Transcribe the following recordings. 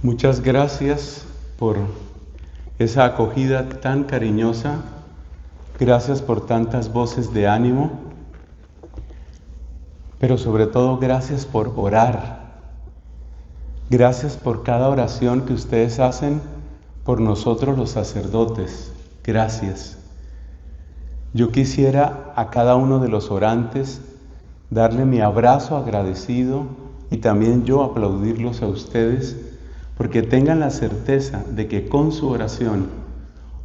Muchas gracias por esa acogida tan cariñosa. Gracias por tantas voces de ánimo. Pero sobre todo, gracias por orar. Gracias por cada oración que ustedes hacen por nosotros los sacerdotes. Gracias. Yo quisiera a cada uno de los orantes darle mi abrazo agradecido y también yo aplaudirlos a ustedes, porque tengan la certeza de que con su oración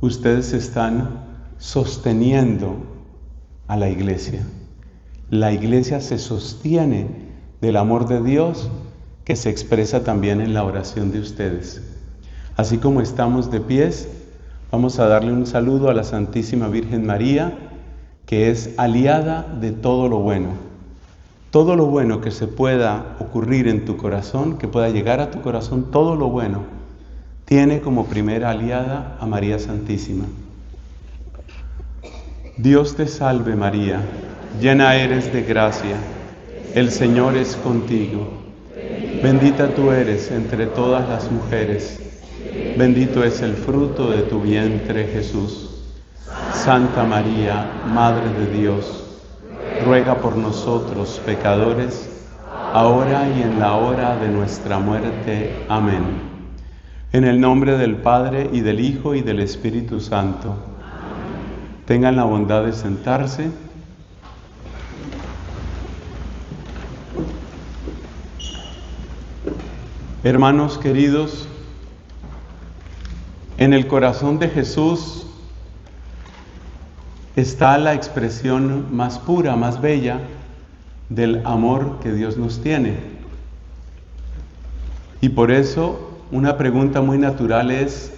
ustedes están sosteniendo a la iglesia. La iglesia se sostiene del amor de Dios que se expresa también en la oración de ustedes. Así como estamos de pies, vamos a darle un saludo a la Santísima Virgen María, que es aliada de todo lo bueno. Todo lo bueno que se pueda ocurrir en tu corazón, que pueda llegar a tu corazón, todo lo bueno, tiene como primera aliada a María Santísima. Dios te salve María, llena eres de gracia, el Señor es contigo. Bendita tú eres entre todas las mujeres, bendito es el fruto de tu vientre Jesús. Santa María, Madre de Dios, ruega por nosotros pecadores, ahora y en la hora de nuestra muerte. Amén. En el nombre del Padre, y del Hijo, y del Espíritu Santo. Tengan la bondad de sentarse. Hermanos queridos, en el corazón de Jesús está la expresión más pura, más bella del amor que Dios nos tiene. Y por eso una pregunta muy natural es: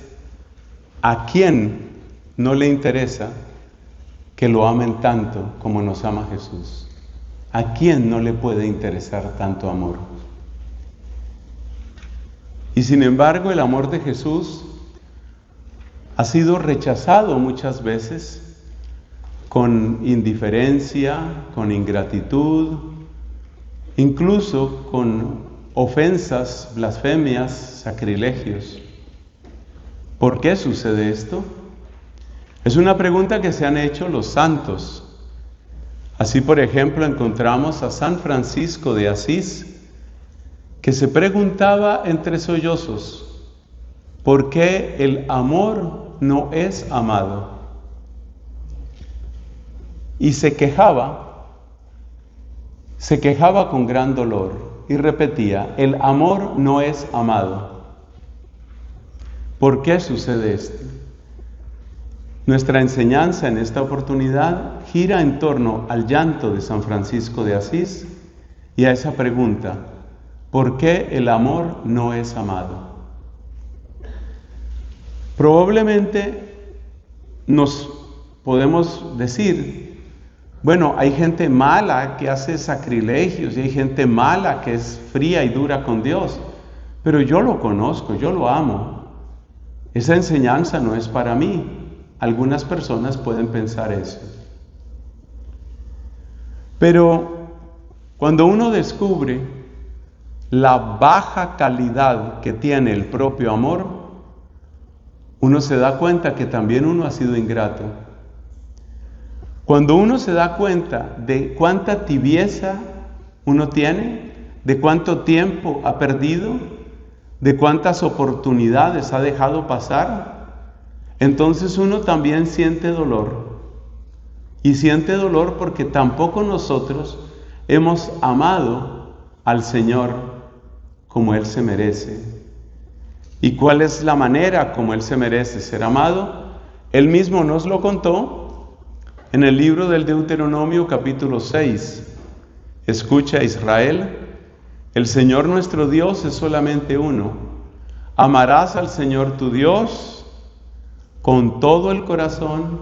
¿a quién no le interesa que lo amen tanto como nos ama Jesús? ¿A quién no le puede interesar tanto amor? Y sin embargo, el amor de Jesús ha sido rechazado muchas veces con indiferencia, con ingratitud, incluso con ofensas, blasfemias, sacrilegios. ¿Por qué sucede esto? Es una pregunta que se han hecho los santos. Así, por ejemplo, encontramos a San Francisco de Asís, que se preguntaba entre sollozos: ¿por qué el amor no es amado? Y se quejaba con gran dolor y repetía: el amor no es amado. ¿Por qué sucede esto? Nuestra enseñanza en esta oportunidad gira en torno al llanto de San Francisco de Asís y a esa pregunta: ¿por qué el amor no es amado? Probablemente nos podemos decir: bueno, hay gente mala que hace sacrilegios y hay gente mala que es fría y dura con Dios, pero yo lo conozco, yo lo amo. Esa enseñanza no es para mí. Algunas personas pueden pensar eso. Pero cuando uno descubre la baja calidad que tiene el propio amor, uno se da cuenta que también uno ha sido ingrato. Cuando uno se da cuenta de cuánta tibieza uno tiene, de cuánto tiempo ha perdido, de cuántas oportunidades ha dejado pasar, entonces uno también siente dolor. Y siente dolor porque tampoco nosotros hemos amado al Señor como Él se merece. ¿Y cuál es la manera como Él se merece ser amado? Él mismo nos lo contó en el libro del Deuteronomio, capítulo 6. Escucha, Israel, el Señor nuestro Dios es solamente uno. Amarás al Señor tu Dios con todo el corazón,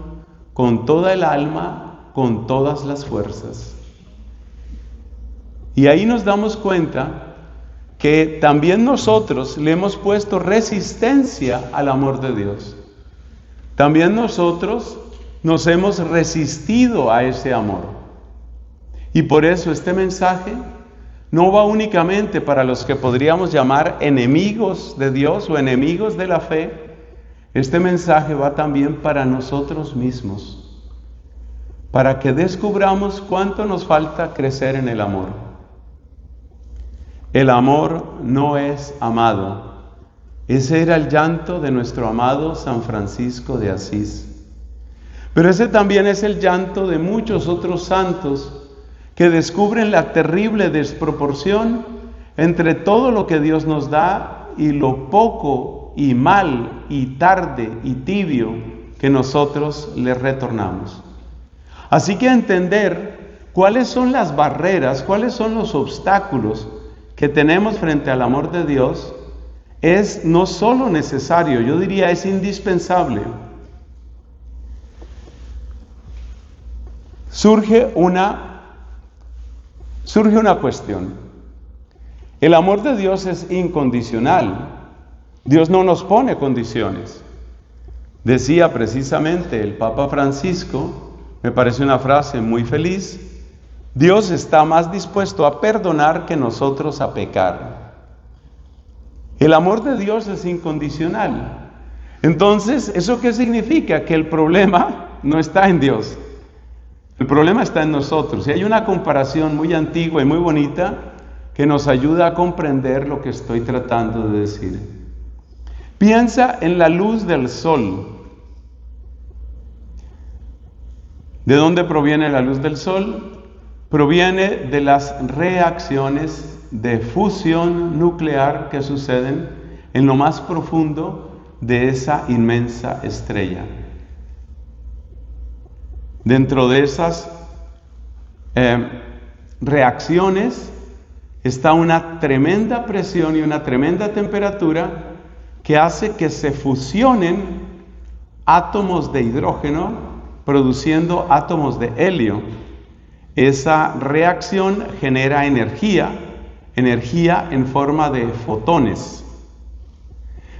con toda el alma, con todas las fuerzas. Y ahí nos damos cuenta que también nosotros le hemos puesto resistencia al amor de Dios. También nosotros nos hemos resistido a ese amor. Y por eso este mensaje No va únicamente para los que podríamos llamar enemigos de Dios o enemigos de la fe. Este mensaje va también para nosotros mismos, para que descubramos cuánto nos falta crecer en el amor. El amor no es amado. Ese era el llanto de nuestro amado San Francisco de Asís. Pero ese también es el llanto de muchos otros santos que descubren la terrible desproporción entre todo lo que Dios nos da y lo poco y mal y tarde y tibio que nosotros le retornamos. Así que entender cuáles son las barreras, cuáles son los obstáculos que tenemos frente al amor de Dios es no solo necesario, yo diría es indispensable. Surge una cuestión. El amor de Dios es incondicional. Dios no nos pone condiciones. Decía precisamente el Papa Francisco, me parece una frase muy feliz: Dios está más dispuesto a perdonar que nosotros a pecar. El amor de Dios es incondicional. Entonces, ¿eso qué significa? Que el problema no está en Dios. El problema está en nosotros. Y hay una comparación muy antigua y muy bonita que nos ayuda a comprender lo que estoy tratando de decir. Piensa en la luz del sol. ¿De dónde proviene la luz del sol? Proviene de las reacciones de fusión nuclear que suceden en lo más profundo de esa inmensa estrella. Dentro de esas reacciones está una tremenda presión y una tremenda temperatura que hace que se fusionen átomos de hidrógeno produciendo átomos de helio. Esa reacción genera energía en forma de fotones.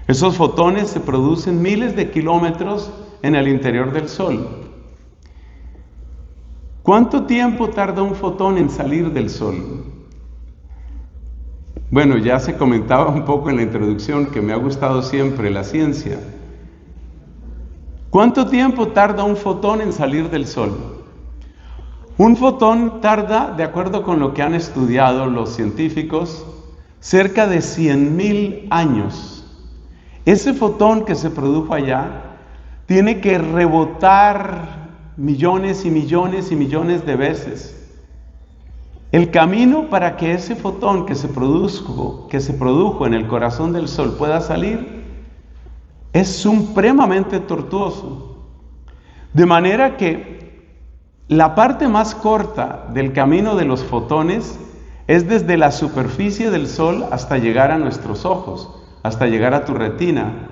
Esos fotones se producen miles de kilómetros en el interior del Sol. ¿Cuánto tiempo tarda un fotón en salir del Sol? Bueno, ya se comentaba un poco en la introducción que me ha gustado siempre la ciencia. ¿Cuánto tiempo tarda un fotón en salir del Sol? Un fotón tarda, de acuerdo con lo que han estudiado los científicos, cerca de 100,000 años. Ese fotón que se produjo allá tiene que rebotar millones y millones y millones de veces. El camino para que ese fotón que se produjo en el corazón del Sol pueda salir es supremamente tortuoso. De manera que la parte más corta del camino de los fotones es desde la superficie del Sol hasta llegar a nuestros ojos, hasta llegar a tu retina.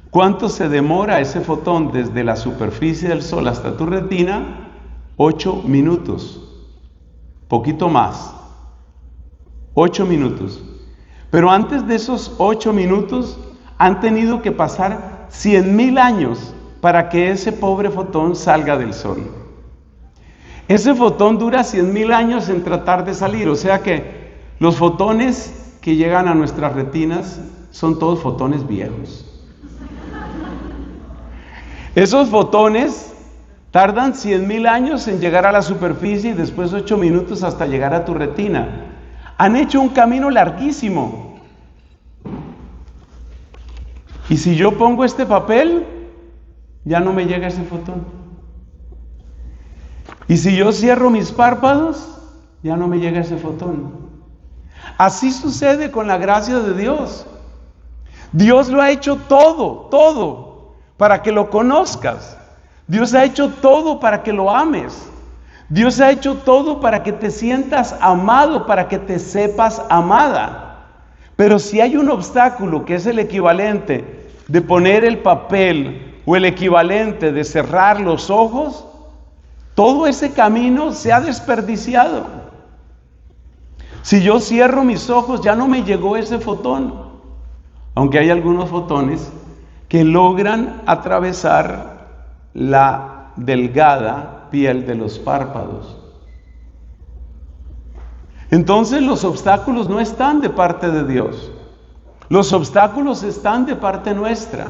¿Cuánto se demora ese fotón desde la superficie del Sol hasta tu retina? 8 minutos. Poquito más. 8 minutos. Pero antes de esos 8 minutos han tenido que pasar 100,000 años para que ese pobre fotón salga del Sol. Ese fotón dura 100,000 años en tratar de salir, o sea que los fotones que llegan a nuestras retinas son todos fotones viejos. Esos fotones tardan 100,000 años en llegar a la superficie y después 8 minutos hasta llegar a tu retina. Han hecho un camino larguísimo. Y si yo pongo este papel, ya no me llega ese fotón. Y si yo cierro mis párpados, ya no me llega ese fotón. Así sucede con la gracia de Dios. Dios lo ha hecho todo para que lo conozcas. Dios ha hecho todo para que lo ames. Dios ha hecho todo para que te sientas amado, para que te sepas amada. Pero si hay un obstáculo que es el equivalente de poner el papel o el equivalente de cerrar los ojos, todo ese camino se ha desperdiciado. Si yo cierro mis ojos, ya no me llegó ese fotón. Aunque hay algunos fotones que logran atravesar la delgada piel de los párpados. Entonces los obstáculos no están de parte de Dios. Los obstáculos están de parte nuestra.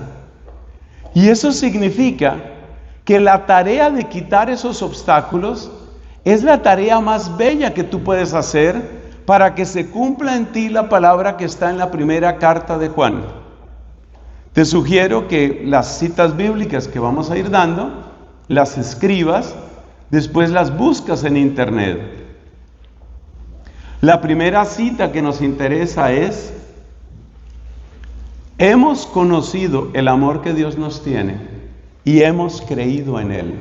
Y eso significa que la tarea de quitar esos obstáculos es la tarea más bella que tú puedes hacer para que se cumpla en ti la palabra que está en la primera carta de Juan. Te sugiero que las citas bíblicas que vamos a ir dando, las escribas, después las buscas en internet. La primera cita que nos interesa es: hemos conocido el amor que Dios nos tiene y hemos creído en Él.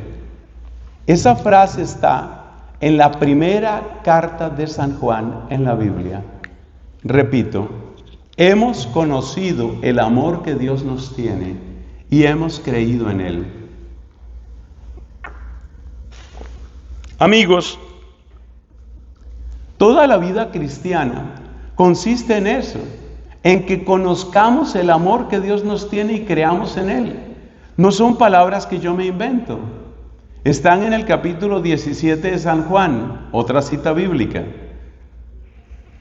Esa frase está en la primera carta de San Juan en la Biblia. Repito, hemos conocido el amor que Dios nos tiene y hemos creído en Él. Amigos, toda la vida cristiana consiste en eso, en que conozcamos el amor que Dios nos tiene y creamos en Él. No son palabras que yo me invento. Están en el capítulo 17 de San Juan, otra cita bíblica.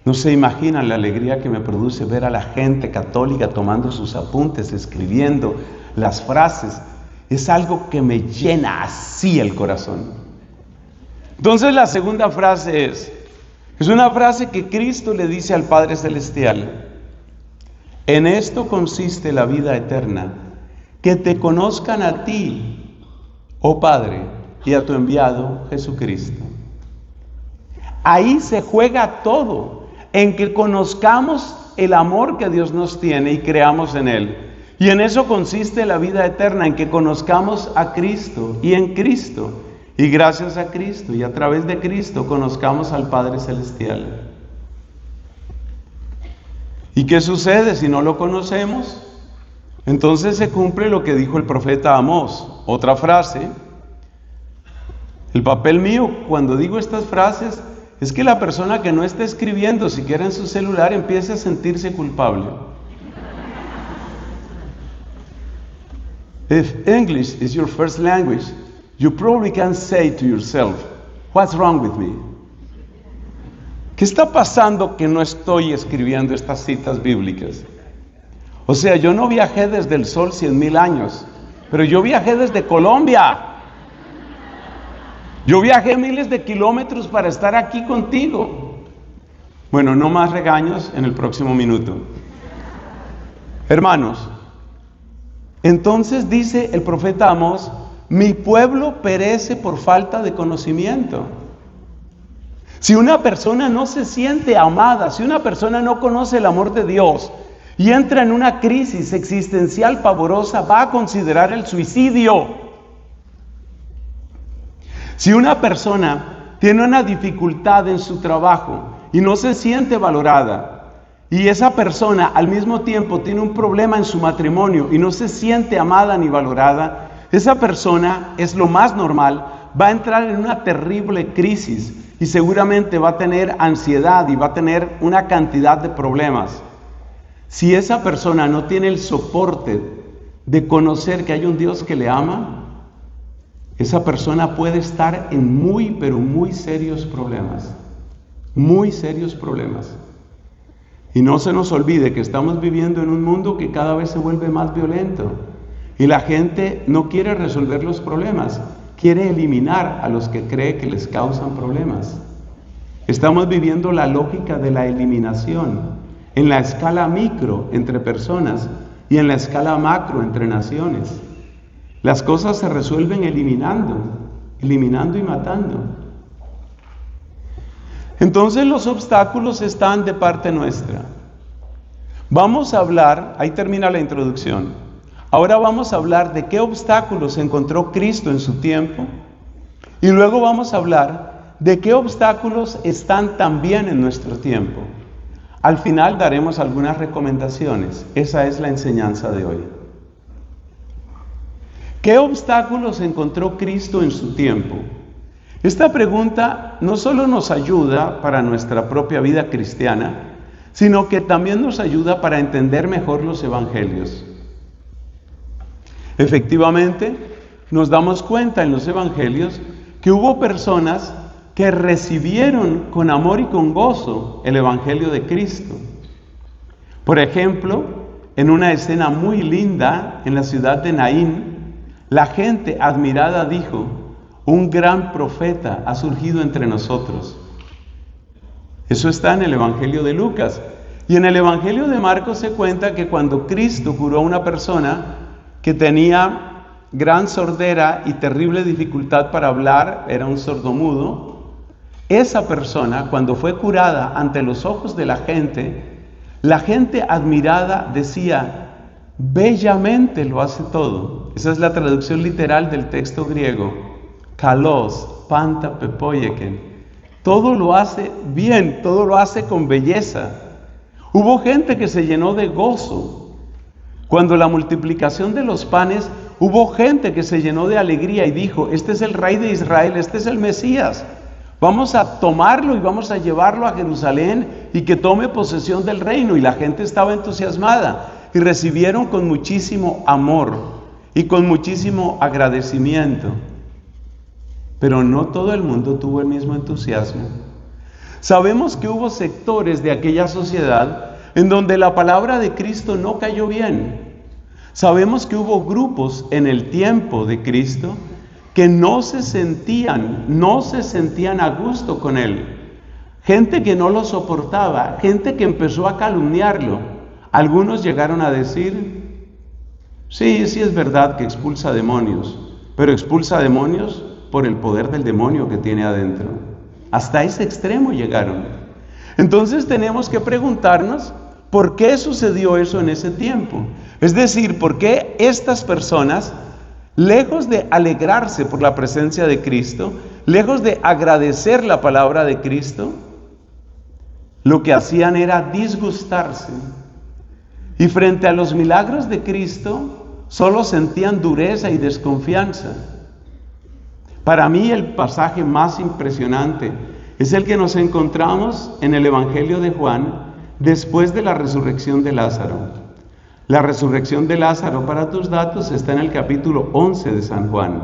No se imaginan la alegría que me produce ver a la gente católica tomando sus apuntes, escribiendo las frases. Es algo que me llena así el corazón. Entonces la segunda frase es una frase que Cristo le dice al Padre Celestial: en esto consiste la vida eterna, que te conozcan a ti, oh Padre, y a tu enviado Jesucristo. Ahí se juega todo, en que conozcamos el amor que Dios nos tiene y creamos en Él. Y en eso consiste la vida eterna, en que conozcamos a Cristo y en Cristo. Y gracias a Cristo y a través de Cristo conozcamos al Padre Celestial. ¿Y qué sucede si no lo conocemos? Entonces se cumple lo que dijo el profeta Amós. Otra frase. El papel mío cuando digo estas frases es que la persona que no está escribiendo siquiera en su celular empiece a sentirse culpable. If English is your first language, you probably can say to yourself, what's wrong with me? ¿Qué está pasando que no estoy escribiendo estas citas bíblicas? O sea, yo no viajé desde el sol 100,000 años, pero yo viajé desde Colombia. Yo viajé miles de kilómetros para estar aquí contigo. Bueno, no más regaños en el próximo minuto. Hermanos, entonces dice el profeta Amós: mi pueblo perece por falta de conocimiento. Si una persona no se siente amada, si una persona no conoce el amor de Dios y entra en una crisis existencial pavorosa, va a considerar el suicidio. Si una persona tiene una dificultad en su trabajo y no se siente valorada, y esa persona al mismo tiempo tiene un problema en su matrimonio y no se siente amada ni valorada, esa persona, es lo más normal, va a entrar en una terrible crisis y seguramente va a tener ansiedad y va a tener una cantidad de problemas. Si esa persona no tiene el soporte de conocer que hay un Dios que le ama, esa persona puede estar en muy, pero muy serios problemas. Muy serios problemas. Y no se nos olvide que estamos viviendo en un mundo que cada vez se vuelve más violento. Y la gente no quiere resolver los problemas, quiere eliminar a los que cree que les causan problemas. Estamos viviendo la lógica de la eliminación en la escala micro entre personas y en la escala macro entre naciones. Las cosas se resuelven eliminando y matando. Entonces los obstáculos están de parte nuestra. Vamos a hablar, ahí termina la introducción. Ahora vamos a hablar de qué obstáculos encontró Cristo en su tiempo y luego vamos a hablar de qué obstáculos están también en nuestro tiempo. Al final daremos algunas recomendaciones. Esa es la enseñanza de hoy. ¿Qué obstáculos encontró Cristo en su tiempo? Esta pregunta no solo nos ayuda para nuestra propia vida cristiana, sino que también nos ayuda para entender mejor los evangelios. Efectivamente, nos damos cuenta en los evangelios que hubo personas que recibieron con amor y con gozo el Evangelio de Cristo. Por ejemplo, en una escena muy linda en la ciudad de Naín, la gente admirada dijo: un gran profeta ha surgido entre nosotros. Eso está en el Evangelio de Lucas. Y en el Evangelio de Marcos se cuenta que cuando Cristo curó a una persona que tenía gran sordera y terrible dificultad para hablar, era un sordomudo, esa persona, cuando fue curada ante los ojos de la gente admirada decía: bellamente lo hace todo. Esa es la traducción literal del texto griego. Kalos, panta pepoyeken. Todo lo hace bien, todo lo hace con belleza. Hubo gente que se llenó de gozo. Cuando la multiplicación de los panes, hubo gente que se llenó de alegría y dijo: este es el Rey de Israel, este es el Mesías. Vamos a tomarlo y vamos a llevarlo a Jerusalén y que tome posesión del reino. Y la gente estaba entusiasmada y recibieron con muchísimo amor y con muchísimo agradecimiento. Pero no todo el mundo tuvo el mismo entusiasmo. Sabemos que hubo sectores de aquella sociedad en donde la palabra de Cristo no cayó bien. Sabemos que hubo grupos en el tiempo de Cristo que no se sentían a gusto con él. Gente que no lo soportaba, gente que empezó a calumniarlo. Algunos llegaron a decir: sí es verdad que expulsa demonios, pero expulsa demonios por el poder del demonio que tiene adentro. Hasta ese extremo llegaron. Entonces tenemos que preguntarnos por qué sucedió eso en ese tiempo. Es decir, por qué estas personas, lejos de alegrarse por la presencia de Cristo, lejos de agradecer la palabra de Cristo, lo que hacían era disgustarse. Y frente a los milagros de Cristo, solo sentían dureza y desconfianza. Para mí el pasaje más impresionante es el que nos encontramos en el Evangelio de Juan después de la resurrección de Lázaro. La resurrección de Lázaro, para tus datos, está en el capítulo 11 de San Juan.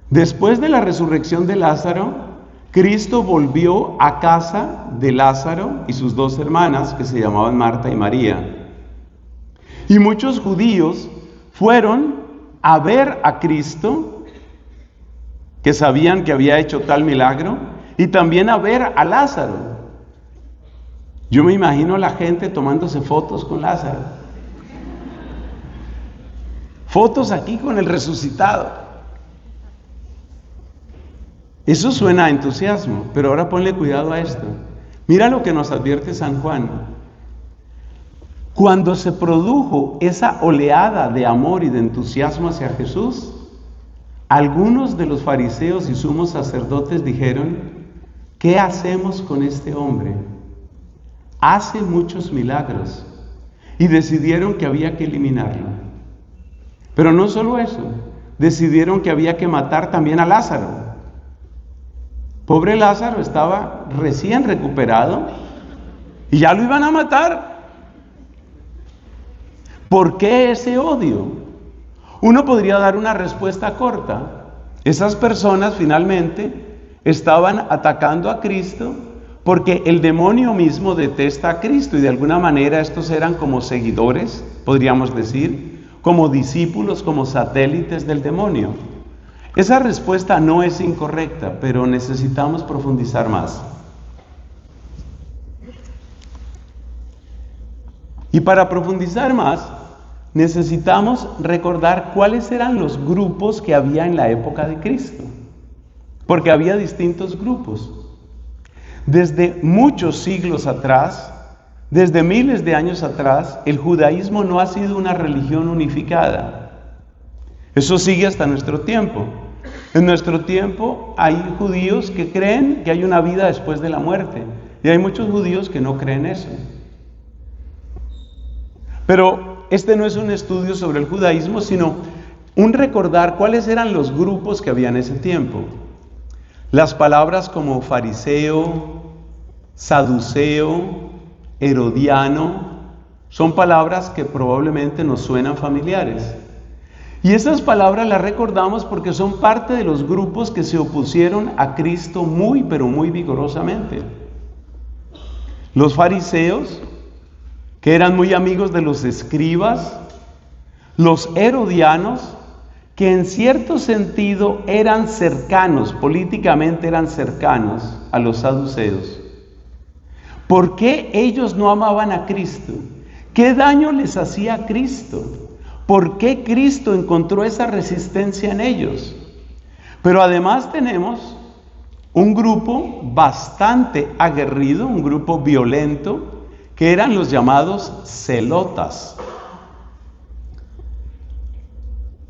Después de la resurrección de Lázaro, Cristo volvió a casa de Lázaro y sus dos hermanas, que se llamaban Marta y María. Y muchos judíos fueron a ver a Cristo, que sabían que había hecho tal milagro, y también a ver a Lázaro. Yo me imagino a la gente tomándose fotos con Lázaro. Fotos aquí con el resucitado. Eso suena a entusiasmo, pero ahora ponle cuidado a esto. Mira lo que nos advierte San Juan. Cuando se produjo esa oleada de amor y de entusiasmo hacia Jesús, algunos de los fariseos y sumos sacerdotes dijeron: ¿qué hacemos con este hombre? Hace muchos milagros. Y decidieron que había que eliminarlo. Pero no solo eso, decidieron que había que matar también a Lázaro. Pobre Lázaro estaba recién recuperado y ya lo iban a matar. ¿Por qué ese odio? Uno podría dar una respuesta corta. Esas personas finalmente estaban atacando a Cristo porque el demonio mismo detesta a Cristo y de alguna manera estos eran como seguidores, podríamos decir, como discípulos, como satélites del demonio. Esa respuesta no es incorrecta, pero necesitamos profundizar más. Y para profundizar más, necesitamos recordar cuáles eran los grupos que había en la época de Cristo. Porque había distintos grupos. Desde muchos siglos atrás, desde miles de años atrás, el judaísmo no ha sido una religión unificada. Eso sigue hasta nuestro tiempo. En nuestro tiempo hay judíos que creen que hay una vida después de la muerte. Y hay muchos judíos que no creen eso. Pero este no es un estudio sobre el judaísmo, sino un recordar cuáles eran los grupos que había en ese tiempo. Las palabras como fariseo, saduceo, herodiano, son palabras que probablemente nos suenan familiares. Y esas palabras las recordamos porque son parte de los grupos que se opusieron a Cristo muy, pero muy vigorosamente. Los fariseos, que eran muy amigos de los escribas, los herodianos, que en cierto sentido eran cercanos, políticamente eran cercanos a los saduceos. ¿Por qué ellos no amaban a Cristo? ¿Qué daño les hacía Cristo? ¿Por qué Cristo encontró esa resistencia en ellos? Pero además tenemos un grupo bastante aguerrido, un grupo violento, que eran los llamados celotas.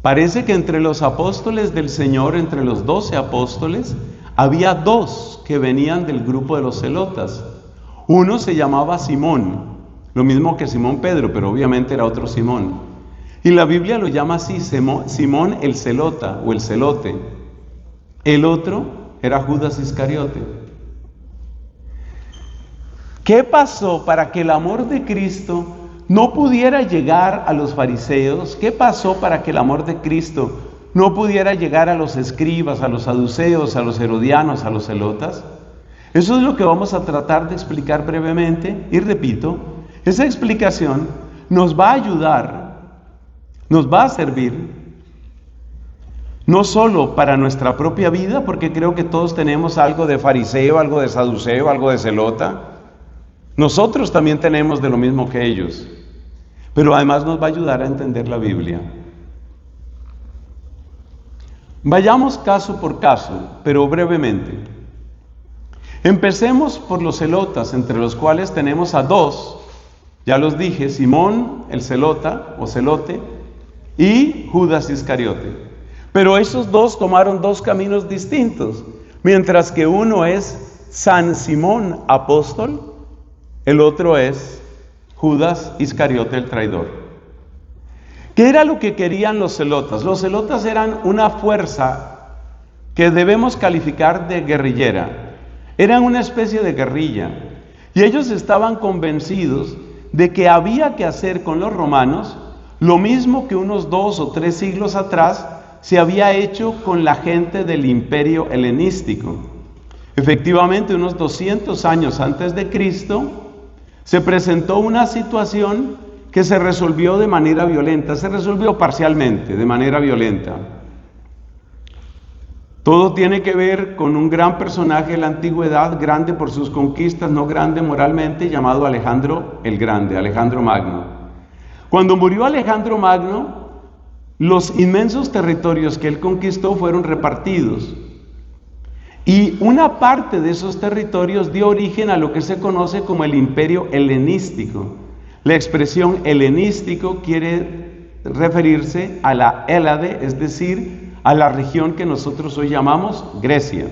Parece que entre los apóstoles del Señor, entre los 12 apóstoles, había 2 que venían del grupo de los celotas. Uno se llamaba Simón, lo mismo que Simón Pedro, pero obviamente era otro Simón. Y la Biblia lo llama así, Simón el celota o el celote. El otro era Judas Iscariote. ¿Qué pasó para que el amor de Cristo no pudiera llegar a los fariseos? ¿Qué pasó para que el amor de Cristo no pudiera llegar a los escribas, a los saduceos, a los herodianos, a los celotas? Eso es lo que vamos a tratar de explicar brevemente. Y repito, esa explicación nos va a ayudar, nos va a servir, no solo para nuestra propia vida, porque creo que todos tenemos algo de fariseo, algo de saduceo, algo de celota. Nosotros también tenemos de lo mismo que ellos, pero además nos va a ayudar a entender la Biblia. Vayamos caso por caso, pero brevemente. Empecemos por los celotas, entre los cuales tenemos a 2, ya los dije, Simón el celota o celote y Judas Iscariote. Pero esos 2 tomaron 2 caminos distintos, mientras que uno es San Simón apóstol, el otro es Judas Iscariote el traidor. ¿Qué era lo que querían los celotas? Los celotas eran una fuerza que debemos calificar de guerrillera. Eran una especie de guerrilla. Y ellos estaban convencidos de que había que hacer con los romanos lo mismo que unos 2 o 3 siglos atrás se había hecho con la gente del imperio helenístico. Efectivamente, unos 200 años antes de Cristo, se presentó una situación que se resolvió de manera violenta, se resolvió parcialmente, de manera violenta. Todo tiene que ver con un gran personaje de la antigüedad, grande por sus conquistas, no grande moralmente, llamado Alejandro el Grande, Alejandro Magno. Cuando murió Alejandro Magno, los inmensos territorios que él conquistó fueron repartidos. Y una parte de esos territorios dio origen a lo que se conoce como el imperio helenístico. La expresión helenístico quiere referirse a la Hélade, es decir, a la región que nosotros hoy llamamos Grecia.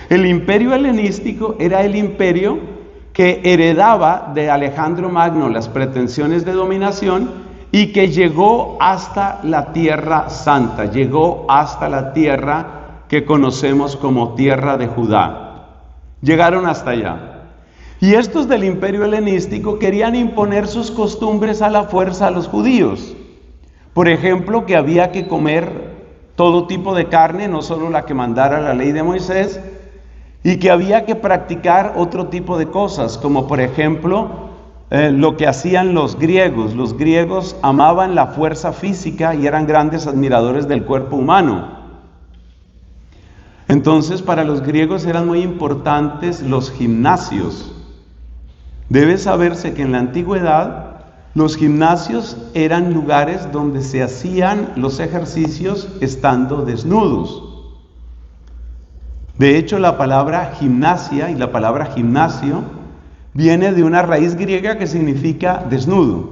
El imperio helenístico era el imperio que heredaba de Alejandro Magno las pretensiones de dominación y que llegó hasta la Tierra Santa, llegó hasta la tierra que conocemos como Tierra de Judá. Llegaron hasta allá. Y estos del imperio helenístico querían imponer sus costumbres a la fuerza a los judíos. Por ejemplo, que había que comer todo tipo de carne, no solo la que mandara la ley de Moisés, y que había que practicar otro tipo de cosas, como por ejemplo lo que hacían los griegos. Los griegos amaban la fuerza física y eran grandes admiradores del cuerpo humano. Entonces, para los griegos eran muy importantes los gimnasios. Debe saberse que en la antigüedad los gimnasios eran lugares donde se hacían los ejercicios estando desnudos. De hecho, la palabra gimnasia y la palabra gimnasio viene de una raíz griega que significa desnudo.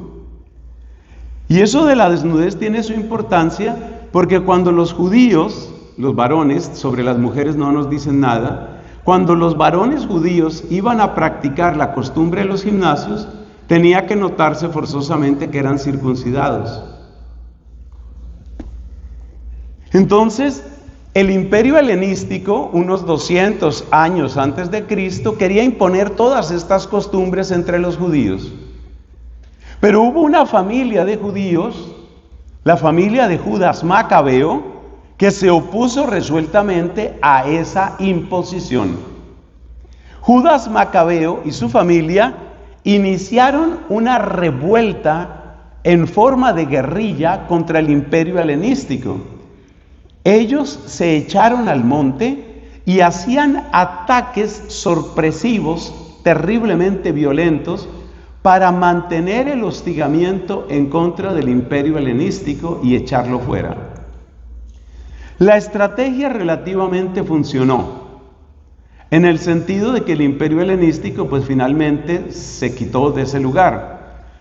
Y eso de la desnudez tiene su importancia porque cuando los judíos, los varones, sobre las mujeres no nos dicen nada, cuando los varones judíos iban a practicar la costumbre de los gimnasios, tenía que notarse forzosamente que eran circuncidados. Entonces, el imperio helenístico, unos 200 años antes de Cristo, quería imponer todas estas costumbres entre los judíos. Pero hubo una familia de judíos la familia de Judas Macabeo, que se opuso resueltamente a esa imposición. Judas Macabeo y su familia iniciaron una revuelta en forma de guerrilla contra el imperio helenístico. Ellos se echaron al monte y hacían ataques sorpresivos, terriblemente violentos, para mantener el hostigamiento en contra del imperio helenístico y echarlo fuera. La estrategia relativamente funcionó, en el sentido de que el imperio helenístico pues finalmente se quitó de ese lugar.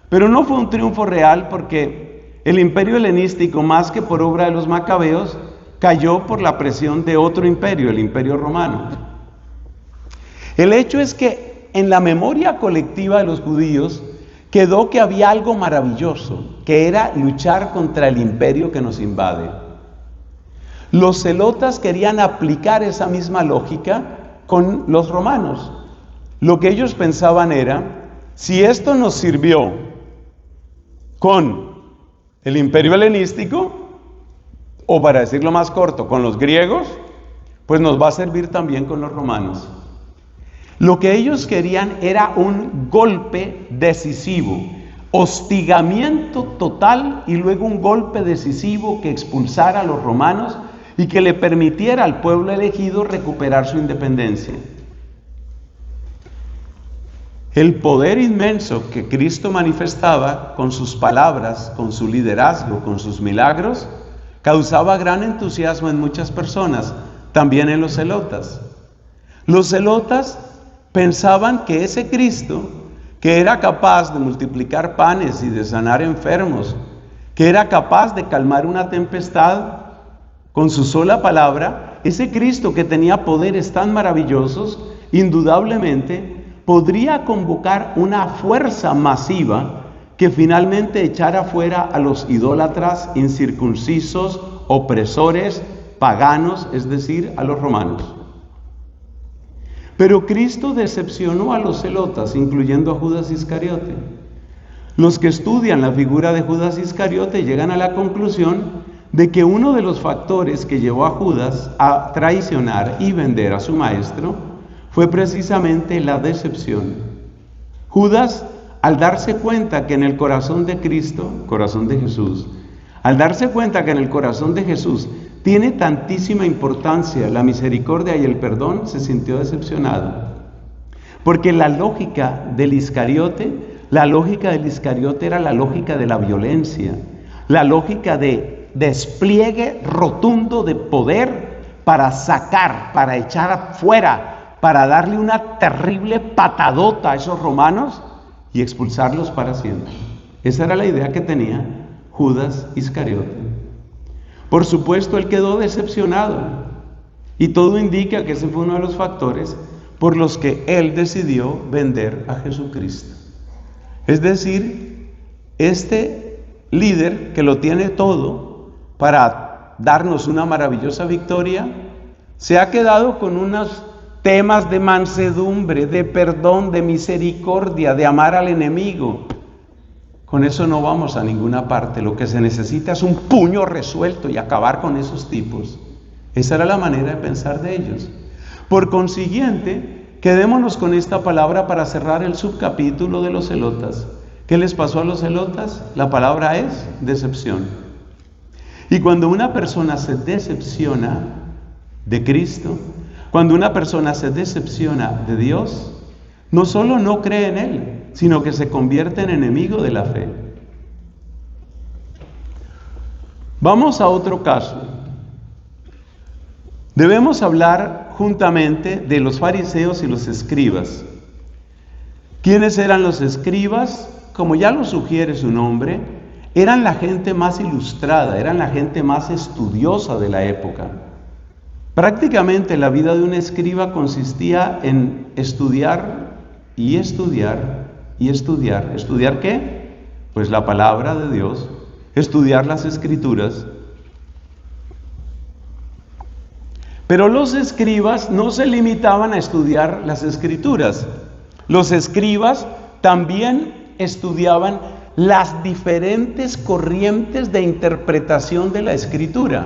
Pero no fue un triunfo real, porque el imperio helenístico, más que por obra de los macabeos, cayó por la presión de otro imperio, el imperio romano. El hecho es que en la memoria colectiva de los judíos quedó que había algo maravilloso, que era luchar contra el imperio que nos invade. Los celotas querían aplicar esa misma lógica con los romanos. Lo que ellos pensaban era, si esto nos sirvió con el imperio helenístico, o para decirlo más corto, con los griegos, pues nos va a servir también con los romanos. Lo que ellos querían era un golpe decisivo, hostigamiento total y luego un golpe decisivo que expulsara a los romanos y que le permitiera al pueblo elegido recuperar su independencia. El poder inmenso que Cristo manifestaba con sus palabras, con su liderazgo, con sus milagros, causaba gran entusiasmo en muchas personas, también en los celotas. Los celotas pensaban que ese Cristo, que era capaz de multiplicar panes y de sanar enfermos, que era capaz de calmar una tempestad con su sola palabra, ese Cristo que tenía poderes tan maravillosos, indudablemente podría convocar una fuerza masiva que finalmente echara fuera a los idólatras, incircuncisos, opresores, paganos, es decir, a los romanos. Pero Cristo decepcionó a los celotas, incluyendo a Judas Iscariote. Los que estudian la figura de Judas Iscariote llegan a la conclusión de que uno de los factores que llevó a Judas a traicionar y vender a su maestro fue precisamente la decepción. Judas, al darse cuenta que en el corazón de Cristo, corazón de Jesús, al darse cuenta que en el corazón de Jesús tiene tantísima importancia la misericordia y el perdón, se sintió decepcionado. Porque la lógica del Iscariote era la lógica de la violencia, la lógica de despliegue rotundo de poder para sacar, para echar afuera, para darle una terrible patadota a esos romanos y expulsarlos para siempre. Esa era la idea que tenía Judas Iscariote. Por supuesto, él quedó decepcionado y todo indica que ese fue uno de los factores por los que él decidió vender a Jesucristo. Es decir, este líder que lo tiene todo para darnos una maravillosa victoria, se ha quedado con unos temas de mansedumbre, de perdón, de misericordia, de amar al enemigo. Con eso no vamos a ninguna parte. Lo que se necesita es un puño resuelto y acabar con esos tipos. Esa era la manera de pensar de ellos. Por consiguiente, quedémonos con esta palabra para cerrar el subcapítulo de los celotas. ¿Qué les pasó a los celotas? La palabra es decepción. Y cuando una persona se decepciona de Cristo, cuando una persona se decepciona de Dios, no solo no cree en Él, sino que se convierte en enemigo de la fe. Vamos a otro caso. Debemos hablar juntamente de los fariseos y los escribas. ¿Quiénes eran los escribas? Como ya lo sugiere su nombre, eran la gente más ilustrada, eran la gente más estudiosa de la época. Prácticamente la vida de un escriba consistía en estudiar y estudiar y estudiar. ¿Estudiar qué? Pues la palabra de Dios, estudiar las Escrituras. Pero los escribas no se limitaban a estudiar las Escrituras. Los escribas también estudiaban las diferentes corrientes de interpretación de la Escritura.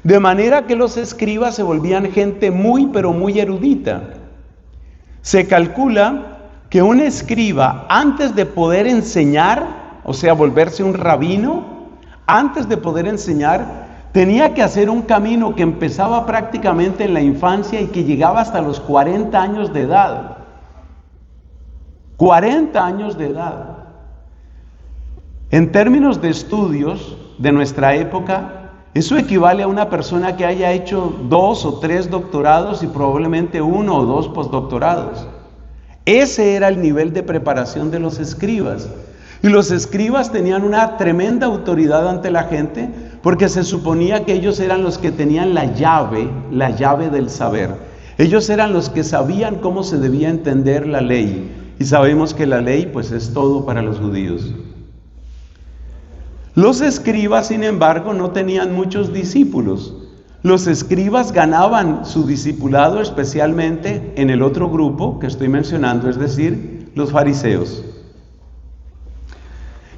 De manera que los escribas se volvían gente muy, pero muy erudita. Se calcula que un escriba, antes de poder enseñar, o sea, volverse un rabino, antes de poder enseñar, tenía que hacer un camino que empezaba prácticamente en la infancia y que llegaba hasta los 40 años de edad. 40 años de edad. En términos de estudios de nuestra época, eso equivale a una persona que haya hecho 2 o 3 doctorados y probablemente 1 o 2 postdoctorados. Ese era el nivel de preparación de los escribas. Y los escribas tenían una tremenda autoridad ante la gente, porque se suponía que ellos eran los que tenían la llave del saber. Ellos eran los que sabían cómo se debía entender la ley. Y sabemos que la ley pues es todo para los judíos. Los escribas, sin embargo, no tenían muchos discípulos. Los escribas ganaban su discipulado especialmente en el otro grupo que estoy mencionando, es decir, los fariseos.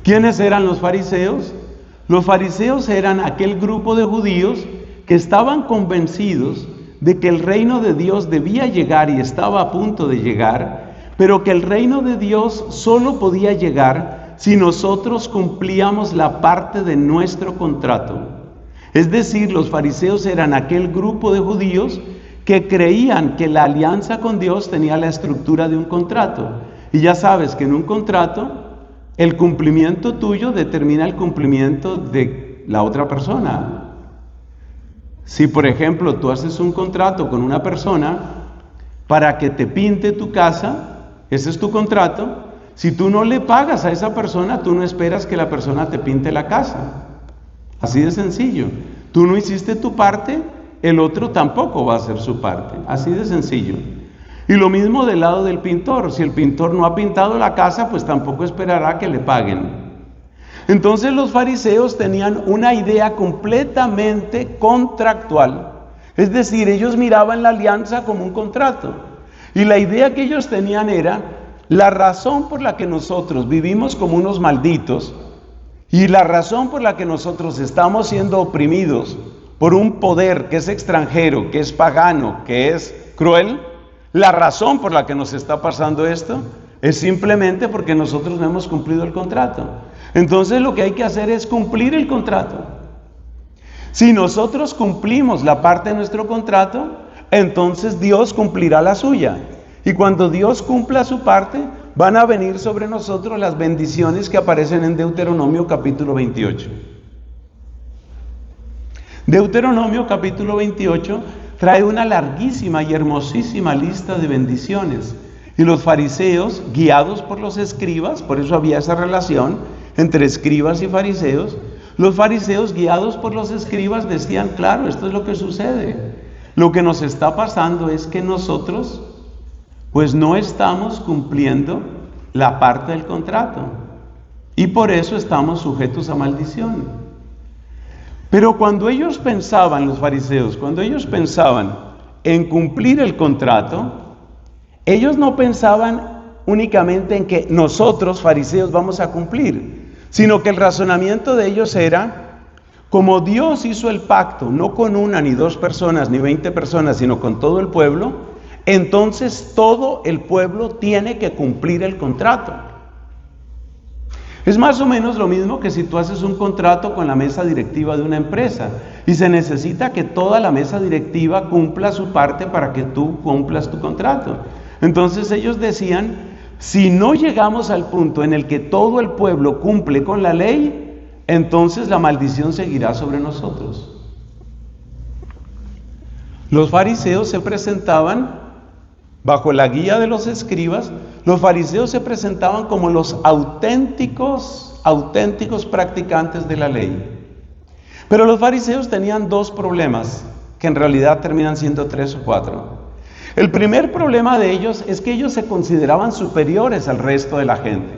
¿Quiénes eran los fariseos? Los fariseos eran aquel grupo de judíos que estaban convencidos de que el reino de Dios debía llegar y estaba a punto de llegar, pero que el reino de Dios solo podía llegar si nosotros cumplíamos la parte de nuestro contrato. Es decir, los fariseos eran aquel grupo de judíos que creían que la alianza con Dios tenía la estructura de un contrato. Y ya sabes que en un contrato, el cumplimiento tuyo determina el cumplimiento de la otra persona. Si, por ejemplo, tú haces un contrato con una persona para que te pinte tu casa, ese es tu contrato. Si tú no le pagas a esa persona, tú no esperas que la persona te pinte la casa. Así de sencillo. Tú no hiciste tu parte, el otro tampoco va a hacer su parte. Así de sencillo. Y lo mismo del lado del pintor. Si el pintor no ha pintado la casa, pues tampoco esperará que le paguen. Entonces los fariseos tenían una idea completamente contractual. Es decir, ellos miraban la alianza como un contrato. Y la idea que ellos tenían era: la razón por la que nosotros vivimos como unos malditos y la razón por la que nosotros estamos siendo oprimidos por un poder que es extranjero, que es pagano, que es cruel, la razón por la que nos está pasando esto es simplemente porque nosotros no hemos cumplido el contrato. Entonces lo que hay que hacer es cumplir el contrato. Si nosotros cumplimos la parte de nuestro contrato, entonces Dios cumplirá la suya. Y cuando Dios cumpla su parte, van a venir sobre nosotros las bendiciones que aparecen en Deuteronomio capítulo 28. Deuteronomio capítulo 28 trae una larguísima y hermosísima lista de bendiciones. Y los fariseos, guiados por los escribas, por eso había esa relación entre escribas y fariseos, los fariseos guiados por los escribas decían: claro, esto es lo que sucede. Lo que nos está pasando es que nosotros pues no estamos cumpliendo la parte del contrato y por eso estamos sujetos a maldición. Pero cuando ellos pensaban, los fariseos, cuando ellos pensaban en cumplir el contrato, ellos no pensaban únicamente en que nosotros, fariseos, vamos a cumplir, sino que el razonamiento de ellos era: como Dios hizo el pacto, no con 1 ni 2 personas, ni 20 personas, sino con todo el pueblo, entonces todo el pueblo tiene que cumplir el contrato. Es más o menos lo mismo que si tú haces un contrato con la mesa directiva de una empresa y se necesita que toda la mesa directiva cumpla su parte para que tú cumplas tu contrato. Entonces ellos decían: si no llegamos al punto en el que todo el pueblo cumple con la ley, entonces la maldición seguirá sobre nosotros. Los fariseos se presentaban bajo la guía de los escribas. Los fariseos se presentaban como los auténticos practicantes de la ley. Pero los fariseos tenían 2 problemas, que en realidad terminan siendo 3 o 4. El primer problema de ellos es que ellos se consideraban superiores al resto de la gente,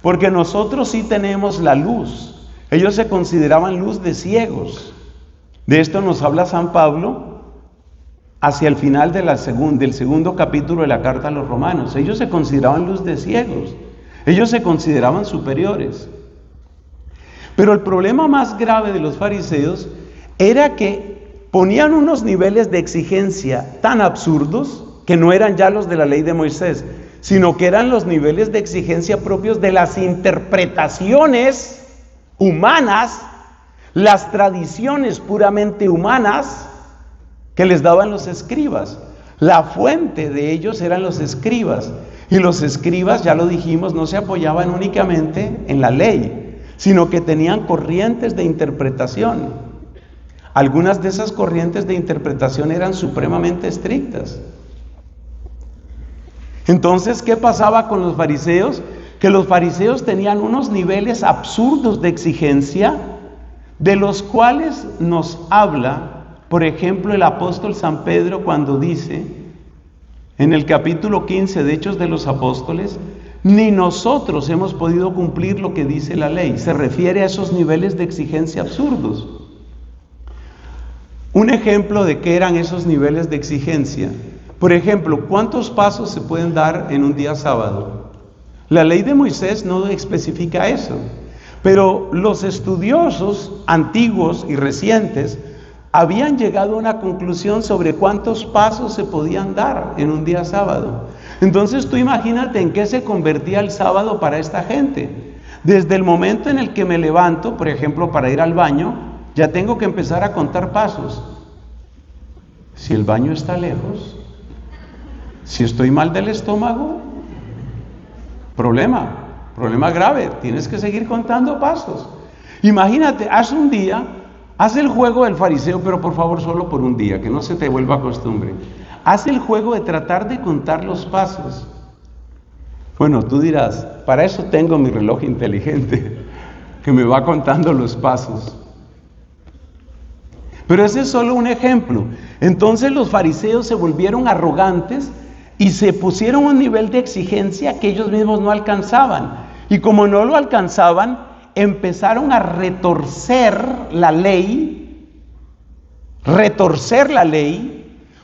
porque nosotros sí tenemos la luz. Ellos se consideraban luz de ciegos. De esto nos habla San Pablo hacia el final del segundo capítulo de la carta a los romanos. Ellos se consideraban luz de ciegos. Ellos se consideraban superiores. Pero el problema más grave de los fariseos era que ponían unos niveles de exigencia tan absurdos que no eran ya los de la ley de Moisés, sino que eran los niveles de exigencia propios de las interpretaciones humanas, las tradiciones puramente humanas que les daban los escribas. La fuente de ellos eran los escribas, y los escribas, ya lo dijimos, no se apoyaban únicamente en la ley, sino que tenían corrientes de interpretación. Algunas de esas corrientes de interpretación eran supremamente estrictas. Entonces, ¿qué pasaba con los fariseos? Que los fariseos tenían unos niveles absurdos de exigencia, de los cuales nos habla, por ejemplo, el apóstol San Pedro cuando dice, en el capítulo 15 de Hechos de los Apóstoles, ni nosotros hemos podido cumplir lo que dice la ley. Se refiere a esos niveles de exigencia absurdos. Un ejemplo de qué eran esos niveles de exigencia. Por ejemplo, ¿cuántos pasos se pueden dar en un día sábado? La ley de Moisés no especifica eso, pero los estudiosos antiguos y recientes habían llegado a una conclusión sobre cuántos pasos se podían dar en un día sábado. Entonces tú imagínate en qué se convertía el sábado para esta gente. Desde el momento en el que me levanto, por ejemplo, para ir al baño, ya tengo que empezar a contar pasos. Si el baño está lejos, si estoy mal del estómago, problema grave, tienes que seguir contando pasos. Imagínate, haz un día, haz el juego del fariseo, pero por favor solo por un día, que no se te vuelva costumbre. Haz el juego de tratar de contar los pasos. Bueno, tú dirás, para eso tengo mi reloj inteligente, que me va contando los pasos. Pero ese es solo un ejemplo. Entonces los fariseos se volvieron arrogantes y se pusieron a un nivel de exigencia que ellos mismos no alcanzaban. Y como no lo alcanzaban, empezaron a retorcer la ley,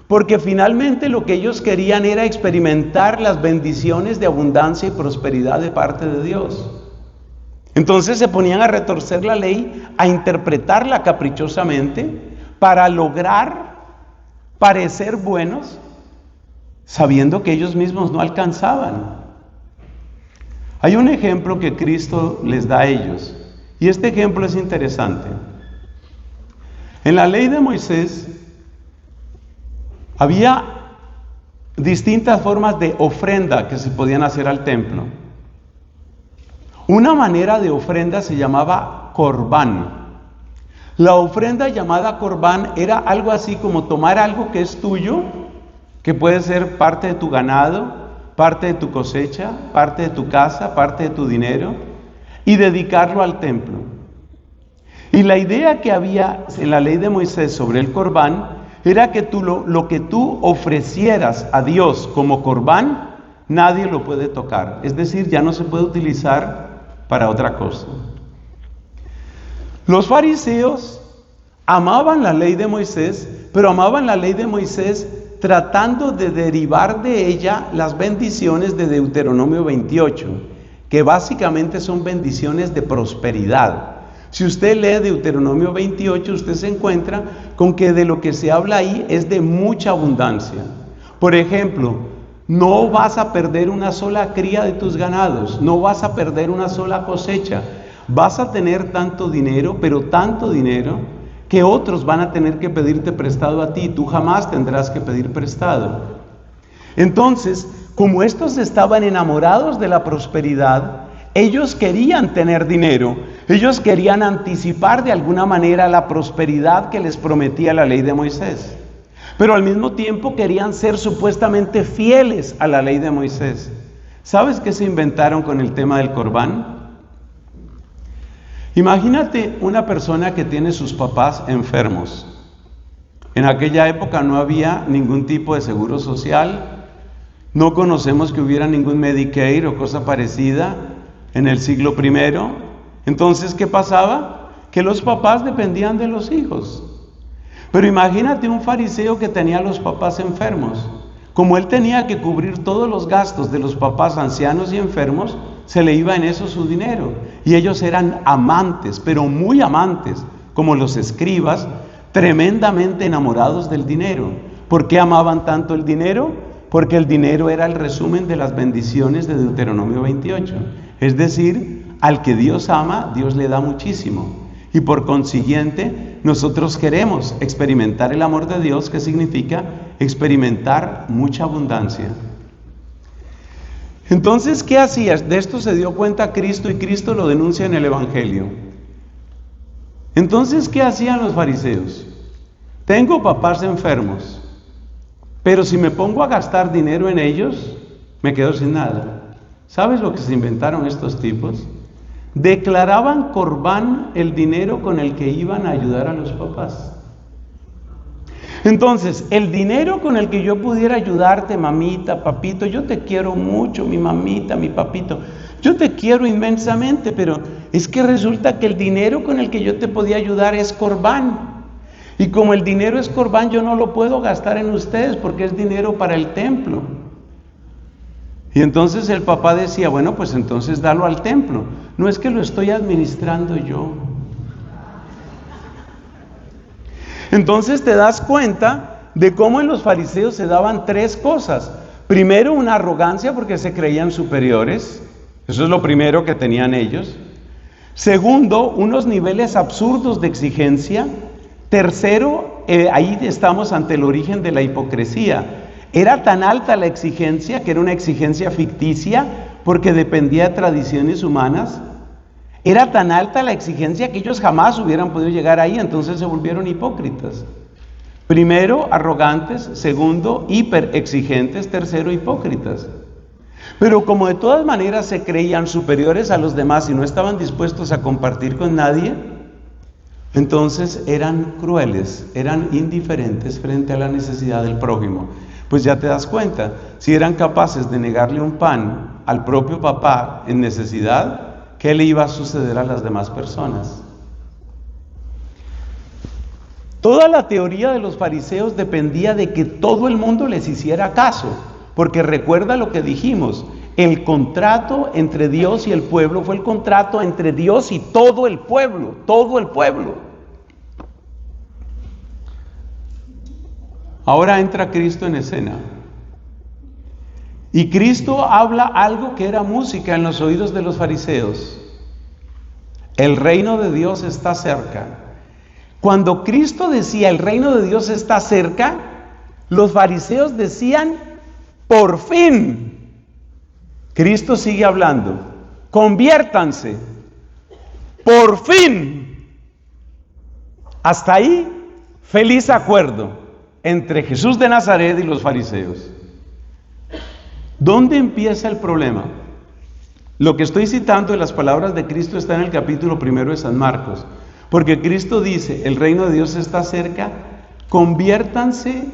porque finalmente lo que ellos querían era experimentar las bendiciones de abundancia y prosperidad de parte de Dios. Entonces se ponían a retorcer la ley, a interpretarla caprichosamente para lograr parecer buenos, sabiendo que ellos mismos no alcanzaban. Hay un ejemplo que Cristo les da a ellos, y este ejemplo es interesante. En la ley de Moisés había distintas formas de ofrenda que se podían hacer al templo. Una manera de ofrenda se llamaba corbán. La ofrenda llamada corbán era algo así como tomar algo que es tuyo, que puede ser parte de tu ganado, parte de tu cosecha, parte de tu casa, parte de tu dinero, y dedicarlo al templo. Y la idea que había en la ley de Moisés sobre el corbán era que lo que tú ofrecieras a Dios como corbán, nadie lo puede tocar. Es decir, ya no se puede utilizar para otra cosa. Los fariseos amaban la ley de Moisés, pero amaban la ley de Moisés tratando de derivar de ella las bendiciones de Deuteronomio 28, que básicamente son bendiciones de prosperidad. Si usted lee Deuteronomio 28, usted se encuentra con que de lo que se habla ahí es de mucha abundancia. Por ejemplo, no vas a perder una sola cría de tus ganados, no vas a perder una sola cosecha. Vas a tener tanto dinero, pero tanto dinero, que otros van a tener que pedirte prestado a ti. Tú jamás tendrás que pedir prestado. Entonces, como estos estaban enamorados de la prosperidad, ellos querían tener dinero. Ellos querían anticipar de alguna manera la prosperidad que les prometía la ley de Moisés. Pero al mismo tiempo querían ser supuestamente fieles a la ley de Moisés. ¿Sabes qué se inventaron con el tema del corbán? Imagínate una persona que tiene sus papás enfermos. En aquella época no había ningún tipo de seguro social, no conocemos que hubiera ningún Medicaid o cosa parecida en el siglo I. Entonces, ¿qué pasaba? Que los papás dependían de los hijos. Pero imagínate un fariseo que tenía a los papás enfermos. Como él tenía que cubrir todos los gastos de los papás ancianos y enfermos, se le iba en eso su dinero. Y ellos eran amantes, pero muy amantes, como los escribas, tremendamente enamorados del dinero. ¿Por qué amaban tanto el dinero? Porque el dinero era el resumen de las bendiciones de Deuteronomio 28. Es decir, al que Dios ama, Dios le da muchísimo. Y por consiguiente, nosotros queremos experimentar el amor de Dios, que significa experimentar mucha abundancia. Entonces, ¿qué hacías? De esto se dio cuenta Cristo y Cristo lo denuncia en el Evangelio. Entonces, ¿qué hacían los fariseos? Tengo papás enfermos, pero si me pongo a gastar dinero en ellos, me quedo sin nada. ¿Sabes lo que se inventaron estos tipos? Declaraban corbán el dinero con el que iban a ayudar a los papás. Entonces, el dinero con el que yo pudiera ayudarte, mamita, papito, yo te quiero mucho, mi mamita, mi papito, yo te quiero inmensamente, pero es que resulta que el dinero con el que yo te podía ayudar es corbán. Y como el dinero es corbán, yo no lo puedo gastar en ustedes porque es dinero para el templo. Y entonces el papá decía, bueno, pues entonces dalo al templo. No es que lo estoy administrando yo. Entonces te das cuenta de cómo en los fariseos se daban tres cosas. Primero, una arrogancia porque se creían superiores. Eso es lo primero que tenían ellos. Segundo, unos niveles absurdos de exigencia. Tercero, ahí estamos ante el origen de la hipocresía. Era tan alta la exigencia, que era una exigencia ficticia, porque dependía de tradiciones humanas. Era tan alta la exigencia que ellos jamás hubieran podido llegar ahí, entonces se volvieron hipócritas. Primero, arrogantes. Segundo, hiperexigentes. Tercero, hipócritas. Pero como de todas maneras se creían superiores a los demás y no estaban dispuestos a compartir con nadie, entonces eran crueles, eran indiferentes frente a la necesidad del prójimo. Pues ya te das cuenta, si eran capaces de negarle un pan al propio papá en necesidad, ¿qué le iba a suceder a las demás personas? Toda la teoría de los fariseos dependía de que todo el mundo les hiciera caso, porque recuerda lo que dijimos, el contrato entre Dios y el pueblo fue el contrato entre Dios y todo el pueblo, todo el pueblo. Ahora entra Cristo en escena. Y Cristo habla algo que era música en los oídos de los fariseos. El reino de Dios está cerca. Cuando Cristo decía el reino de Dios está cerca, los fariseos decían, por fin. Cristo sigue hablando, conviértanse, por fin. Hasta ahí, feliz acuerdo entre Jesús de Nazaret y los fariseos. ¿Dónde empieza el problema? Lo que estoy citando de las palabras de Cristo está en el capítulo 1 de San Marcos, porque Cristo dice, el reino de Dios está cerca, conviértanse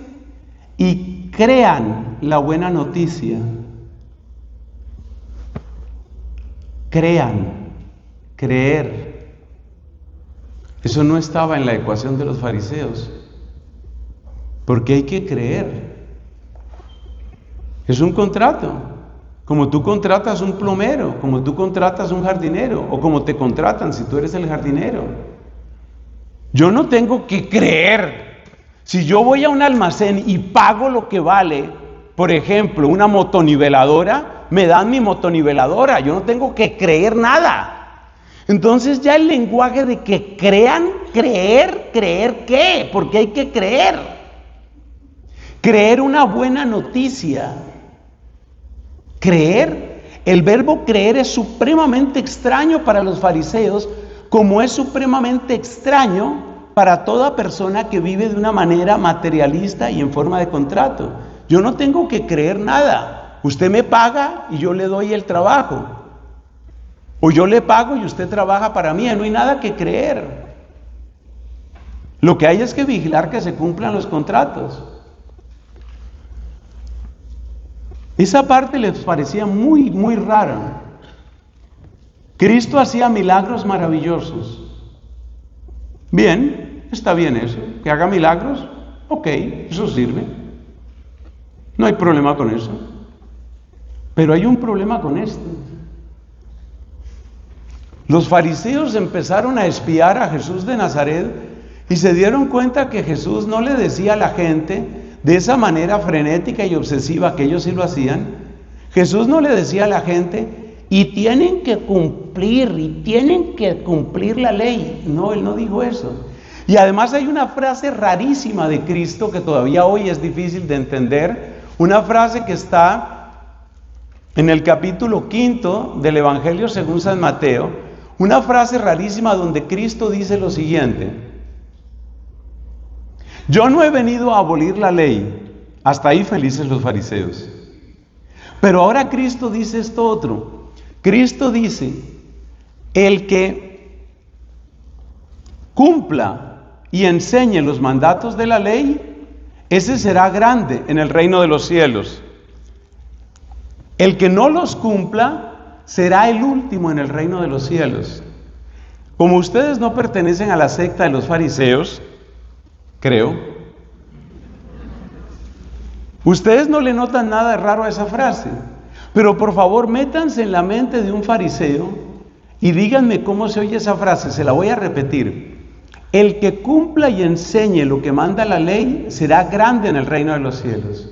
y crean la buena noticia. Crean, creer. Eso no estaba en la ecuación de los fariseos, porque hay que creer. Es un contrato, como tú contratas un plomero, como tú contratas un jardinero, o como te contratan si tú eres el jardinero. Yo no tengo que creer. Si yo voy a un almacén y pago lo que vale, por ejemplo, una motoniveladora, me dan mi motoniveladora, yo no tengo que creer nada. Entonces ya el lenguaje de que crean, ¿creer qué? Porque hay que creer. Creer una buena noticia. Creer, el verbo creer es supremamente extraño para los fariseos, como es supremamente extraño para toda persona que vive de una manera materialista y en forma de contrato. Yo no tengo que creer nada. Usted me paga y yo le doy el trabajo. O yo le pago y usted trabaja para mí. No hay nada que creer. Lo que hay es que vigilar que se cumplan los contratos. Esa parte les parecía muy, muy rara. Cristo hacía milagros maravillosos. Bien, está bien eso. Que haga milagros, ok, eso sirve. No hay problema con eso. Pero hay un problema con esto. Los fariseos empezaron a espiar a Jesús de Nazaret y se dieron cuenta que Jesús no le decía a la gente de esa manera frenética y obsesiva, que ellos sí lo hacían. Jesús no le decía a la gente, y tienen que cumplir la ley. No, Él no dijo eso. Y además hay una frase rarísima de Cristo que todavía hoy es difícil de entender, una frase que está en el capítulo 5 del Evangelio según San Mateo, una frase rarísima donde Cristo dice lo siguiente: yo no he venido a abolir la ley. Hasta ahí felices los fariseos. Pero ahora Cristo dice esto otro. Cristo dice, el que cumpla y enseñe los mandatos de la ley, ese será grande en el reino de los cielos. El que no los cumpla será el último en el reino de los cielos. Como ustedes no pertenecen a la secta de los fariseos, creo, ustedes no le notan nada de raro a esa frase, pero por favor métanse en la mente de un fariseo y díganme cómo se oye esa frase. Se la voy a repetir: el que cumpla y enseñe lo que manda la ley será grande en el reino de los cielos.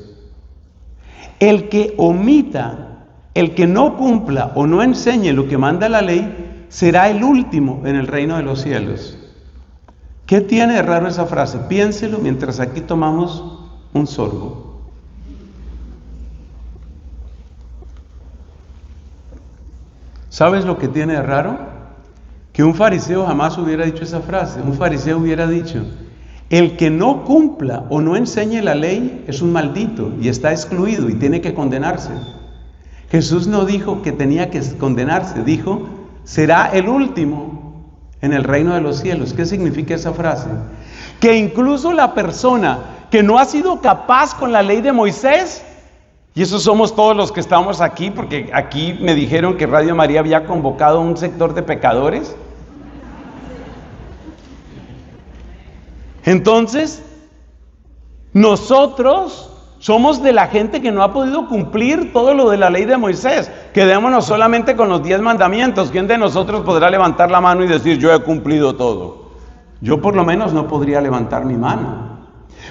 El que omita, el que no cumpla o no enseñe lo que manda la ley será el último en el reino de los cielos. ¿Qué tiene de raro esa frase? Piénselo mientras aquí tomamos un sorbo. ¿Sabes lo que tiene de raro? Que un fariseo jamás hubiera dicho esa frase. Un fariseo hubiera dicho, el que no cumpla o no enseñe la ley es un maldito y está excluido y tiene que condenarse. Jesús no dijo que tenía que condenarse, dijo, será el último en el reino de los cielos. ¿Qué significa esa frase? Que incluso la persona que no ha sido capaz con la ley de Moisés, y eso somos todos los que estamos aquí, porque aquí me dijeron que Radio María había convocado a un sector de pecadores. Entonces, nosotros somos de la gente que no ha podido cumplir todo lo de la ley de Moisés. Quedémonos solamente con los 10 mandamientos. ¿Quién de nosotros podrá levantar la mano y decir, yo he cumplido todo? Yo por lo menos no podría levantar mi mano.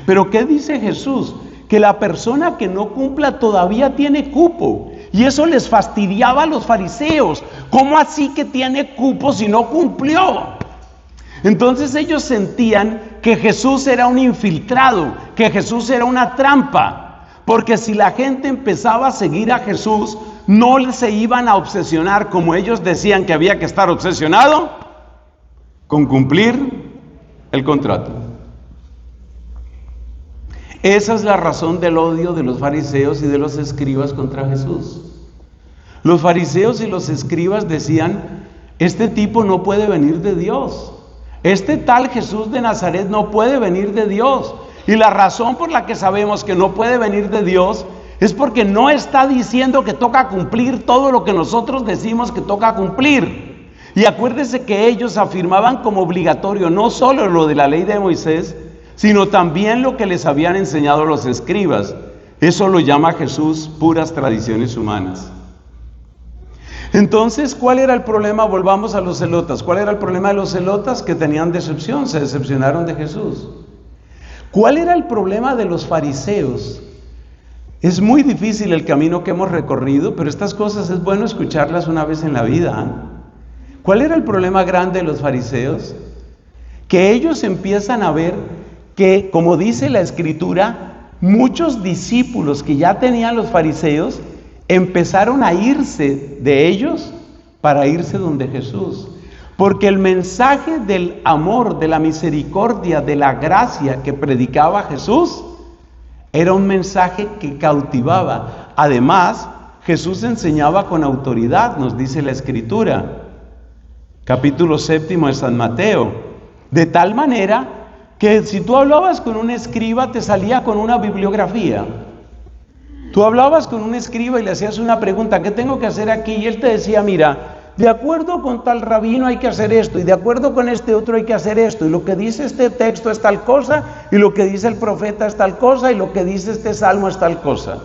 Pero ¿qué dice Jesús? Que la persona que no cumpla todavía tiene cupo. Y eso les fastidiaba a los fariseos. ¿Cómo así que tiene cupo si no cumplió? Entonces ellos sentían que Jesús era un infiltrado, que Jesús era una trampa, porque si la gente empezaba a seguir a Jesús, no se iban a obsesionar como ellos decían que había que estar obsesionado con cumplir el contrato. Esa es la razón del odio de los fariseos y de los escribas contra Jesús. Los fariseos y los escribas decían, este tipo no puede venir de Dios. Este tal Jesús de Nazaret no puede venir de Dios. Y la razón por la que sabemos que no puede venir de Dios es porque no está diciendo que toca cumplir todo lo que nosotros decimos que toca cumplir. Y acuérdese que ellos afirmaban como obligatorio no solo lo de la ley de Moisés, sino también lo que les habían enseñado los escribas. Eso lo llama Jesús puras tradiciones humanas. Entonces, ¿cuál era el problema? Volvamos a los celotas. ¿Cuál era el problema de los celotas? Que tenían decepción, se decepcionaron de Jesús. ¿Cuál era el problema de los fariseos? Es muy difícil el camino que hemos recorrido, pero estas cosas es bueno escucharlas una vez en la vida. ¿Cuál era el problema grande de los fariseos? Que ellos empiezan a ver que, como dice la Escritura, muchos discípulos que ya tenían los fariseos empezaron a irse de ellos para irse donde Jesús. Porque el mensaje del amor, de la misericordia, de la gracia que predicaba Jesús, era un mensaje que cautivaba. Además, Jesús enseñaba con autoridad, nos dice la Escritura, capítulo 7 de San Mateo, de tal manera que si tú hablabas con un escriba, te salía con una bibliografía. Tú hablabas con un escriba y le hacías una pregunta, ¿qué tengo que hacer aquí? Y él te decía, mira, de acuerdo con tal rabino hay que hacer esto, y de acuerdo con este otro hay que hacer esto, y lo que dice este texto es tal cosa, y lo que dice el profeta es tal cosa, y lo que dice este salmo es tal cosa.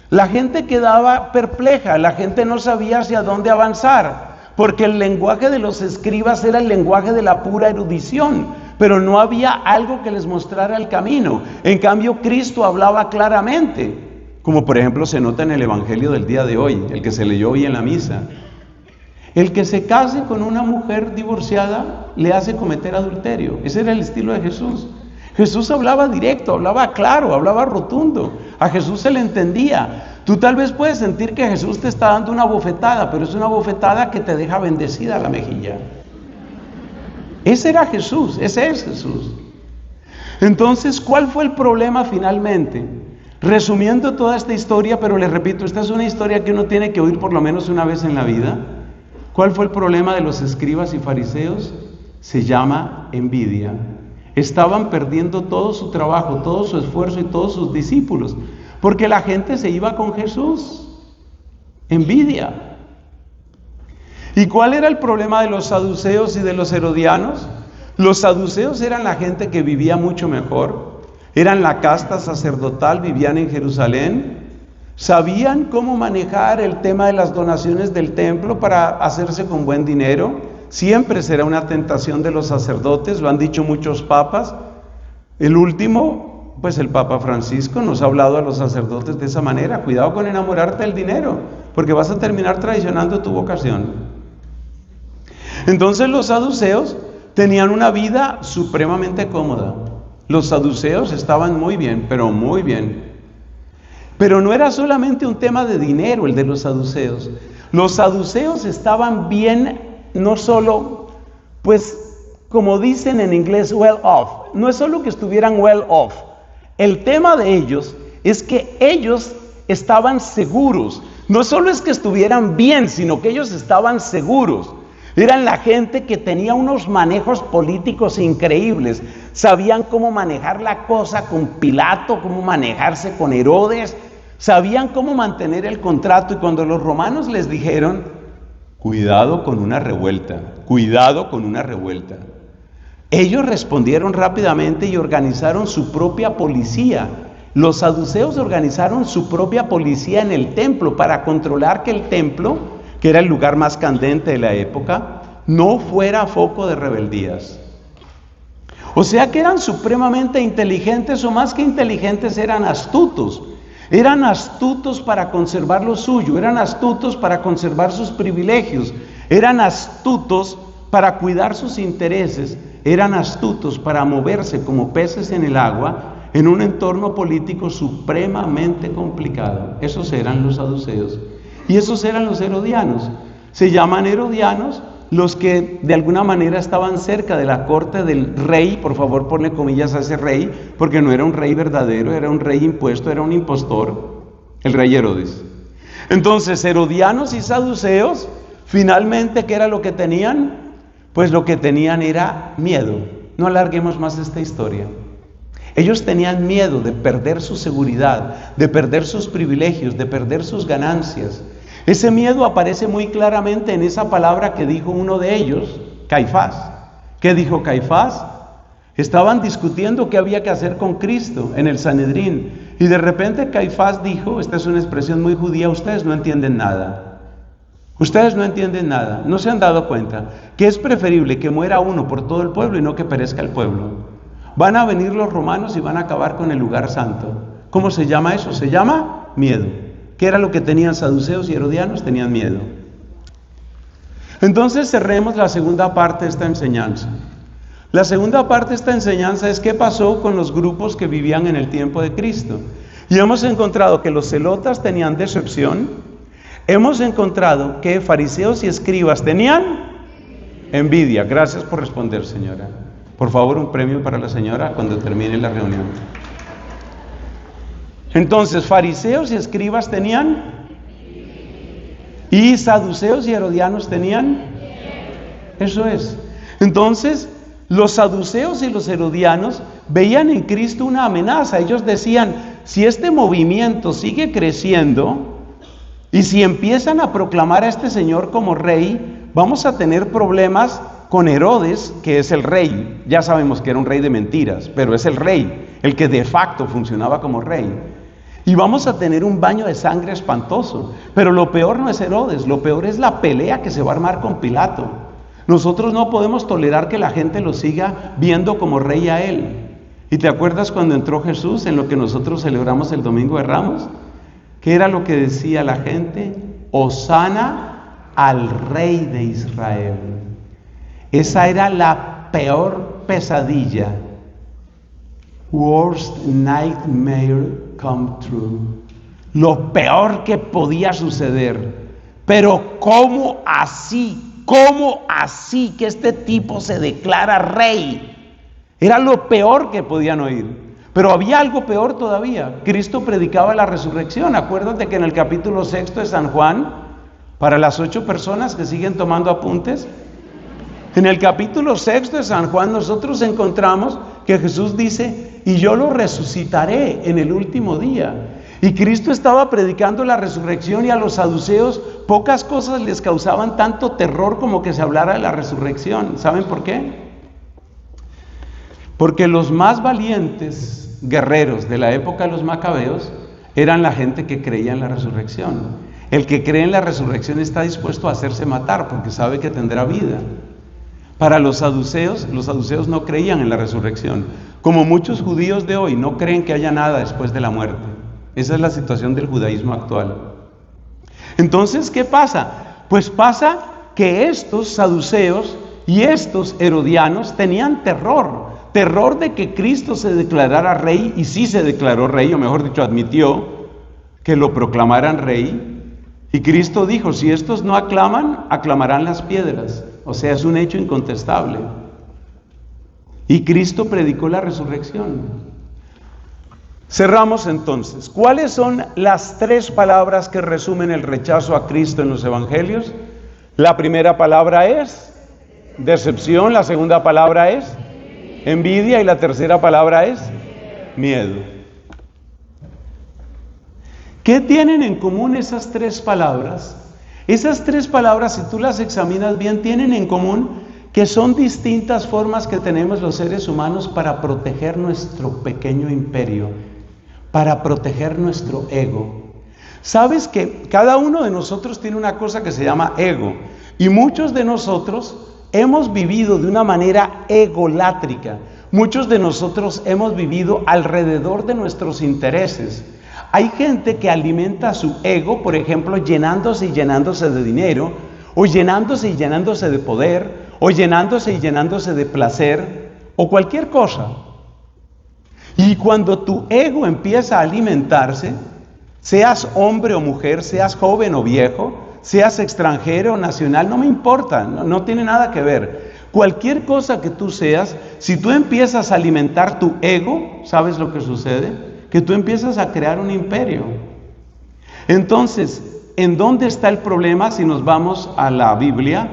La gente quedaba perpleja, la gente no sabía hacia dónde avanzar, porque el lenguaje de los escribas era el lenguaje de la pura erudición, pero no había algo que les mostrara el camino. En cambio, Cristo hablaba claramente, como por ejemplo se nota en el Evangelio del día de hoy, el que se leyó hoy en la misa. El que se case con una mujer divorciada le hace cometer adulterio. Ese era el estilo de Jesús. Jesús hablaba directo, hablaba claro, hablaba rotundo. A Jesús se le entendía. Tú tal vez puedes sentir que Jesús te está dando una bofetada, pero es una bofetada que te deja bendecida la mejilla. Ese era Jesús, ese es Jesús. Entonces, ¿cuál fue el problema finalmente? Resumiendo toda esta historia, pero les repito, esta es una historia que uno tiene que oír por lo menos una vez en la vida. ¿Cuál fue el problema de los escribas y fariseos? Se llama envidia. Estaban perdiendo todo su trabajo, todo su esfuerzo y todos sus discípulos, porque la gente se iba con Jesús. Envidia. ¿Y cuál era el problema de los saduceos y de los herodianos? Los saduceos eran la gente que vivía mucho mejor, eran la casta sacerdotal, vivían en Jerusalén, sabían cómo manejar el tema de las donaciones del templo para hacerse con buen dinero. Siempre será una tentación de los sacerdotes, lo han dicho muchos papas. El último, pues el Papa Francisco nos ha hablado a los sacerdotes de esa manera: cuidado con enamorarte del dinero, porque vas a terminar traicionando tu vocación. Entonces los saduceos tenían una vida supremamente cómoda. Los saduceos estaban muy bien, pero muy bien. Pero no era solamente un tema de dinero el de los saduceos. Los saduceos estaban bien, no solo, pues como dicen en inglés, well off. No es solo que estuvieran well off. El tema de ellos es que ellos estaban seguros. No solo es que estuvieran bien, sino que ellos estaban seguros. Eran la gente que tenía unos manejos políticos increíbles. Sabían cómo manejar la cosa con Pilato, cómo manejarse con Herodes. Sabían cómo mantener el contrato. Y cuando los romanos les dijeron: cuidado con una revuelta, cuidado con una revuelta, ellos respondieron rápidamente y organizaron su propia policía. Los saduceos organizaron su propia policía en el templo para controlar que el templo, que era el lugar más candente de la época, no fuera foco de rebeldías. O sea que eran supremamente inteligentes, o más que inteligentes, eran astutos. Eran astutos para conservar lo suyo, eran astutos para conservar sus privilegios, eran astutos para cuidar sus intereses, eran astutos para moverse como peces en el agua en un entorno político supremamente complicado. Esos eran los saduceos. Y esos eran los herodianos. Se llaman herodianos los que de alguna manera estaban cerca de la corte del rey. Por favor, ponle comillas a ese rey, porque no era un rey verdadero, era un rey impuesto, era un impostor, el rey Herodes. Entonces, herodianos y saduceos, finalmente, ¿qué era lo que tenían? Pues lo que tenían era miedo. No alarguemos más esta historia. Ellos tenían miedo de perder su seguridad, de perder sus privilegios, de perder sus ganancias. Ese miedo aparece muy claramente en esa palabra que dijo uno de ellos, Caifás. ¿Qué dijo Caifás? Estaban discutiendo qué había que hacer con Cristo en el Sanedrín. Y de repente Caifás dijo, esta es una expresión muy judía: ustedes no entienden nada. Ustedes no entienden nada. No se han dado cuenta que es preferible que muera uno por todo el pueblo y no que perezca el pueblo. Van a venir los romanos y van a acabar con el lugar santo. ¿Cómo se llama eso? Se llama miedo. ¿Qué era lo que tenían saduceos y herodianos? Tenían miedo. Entonces cerremos la segunda parte de esta enseñanza. La segunda parte de esta enseñanza es qué pasó con los grupos que vivían en el tiempo de Cristo. Y hemos encontrado que los celotas tenían decepción. Hemos encontrado que fariseos y escribas tenían envidia. Gracias por responder, señora. Por favor, un premio para la señora cuando termine la reunión. Entonces, fariseos y escribas tenían, y saduceos y herodianos tenían. Eso es. Entonces, los saduceos y los herodianos veían en Cristo una amenaza. Ellos decían: si este movimiento sigue creciendo y si empiezan a proclamar a este señor como rey, vamos a tener problemas con Herodes, que es el rey. Ya sabemos que era un rey de mentiras, pero es el rey, el que de facto funcionaba como rey. Y vamos a tener un baño de sangre espantoso. Pero lo peor no es Herodes, lo peor es la pelea que se va a armar con Pilato. Nosotros no podemos tolerar que la gente lo siga viendo como rey a él. ¿Y te acuerdas cuando entró Jesús en lo que nosotros celebramos el Domingo de Ramos? ¿Qué era lo que decía la gente? Hosana al Rey de Israel. Esa era la peor pesadilla. Worst nightmare come true. Lo peor que podía suceder. Pero ¿cómo así? ¿Cómo así que este tipo se declara rey? Era lo peor que podían oír. Pero había algo peor todavía. Cristo predicaba la resurrección. Acuérdate que en el capítulo 6 de San Juan, para las 8 personas que siguen tomando apuntes, en el capítulo 6 de San Juan nosotros encontramos que Jesús dice, y yo lo resucitaré en el último día. Y Cristo estaba predicando la resurrección y a los saduceos pocas cosas les causaban tanto terror como que se hablara de la resurrección. ¿Saben por qué? Porque los más valientes guerreros de la época de los macabeos eran la gente que creía en la resurrección. El que cree en la resurrección está dispuesto a hacerse matar porque sabe que tendrá vida. Para los saduceos no creían en la resurrección, como muchos judíos de hoy no creen que haya nada después de la muerte. Esa es la situación del judaísmo actual. Entonces, ¿qué pasa? Pues pasa que estos saduceos y estos herodianos tenían terror de que Cristo se declarara rey, y sí se declaró rey, o mejor dicho, admitió que lo proclamaran rey. Y Cristo dijo, si estos no aclaman, aclamarán las piedras. O sea, es un hecho incontestable. Y Cristo predicó la resurrección. Cerramos entonces. ¿Cuáles son las 3 palabras que resumen el rechazo a Cristo en los evangelios? La primera palabra es decepción, la segunda palabra es envidia y la tercera palabra es miedo. ¿Qué tienen en común esas 3 palabras? Esas 3 palabras, si tú las examinas bien, tienen en común que son distintas formas que tenemos los seres humanos para proteger nuestro pequeño imperio, para proteger nuestro ego. ¿Sabes que cada uno de nosotros tiene una cosa que se llama ego? Y muchos de nosotros hemos vivido de una manera egolátrica. Muchos de nosotros hemos vivido alrededor de nuestros intereses. Hay gente que alimenta su ego, por ejemplo, llenándose y llenándose de dinero, o llenándose y llenándose de poder, o llenándose y llenándose de placer, o cualquier cosa. Y cuando tu ego empieza a alimentarse, seas hombre o mujer, seas joven o viejo, seas extranjero o nacional, no me importa, no tiene nada que ver. Cualquier cosa que tú seas, si tú empiezas a alimentar tu ego, ¿sabes lo que sucede? Que tú empiezas a crear un imperio. Entonces, ¿en dónde está el problema si nos vamos a la Biblia?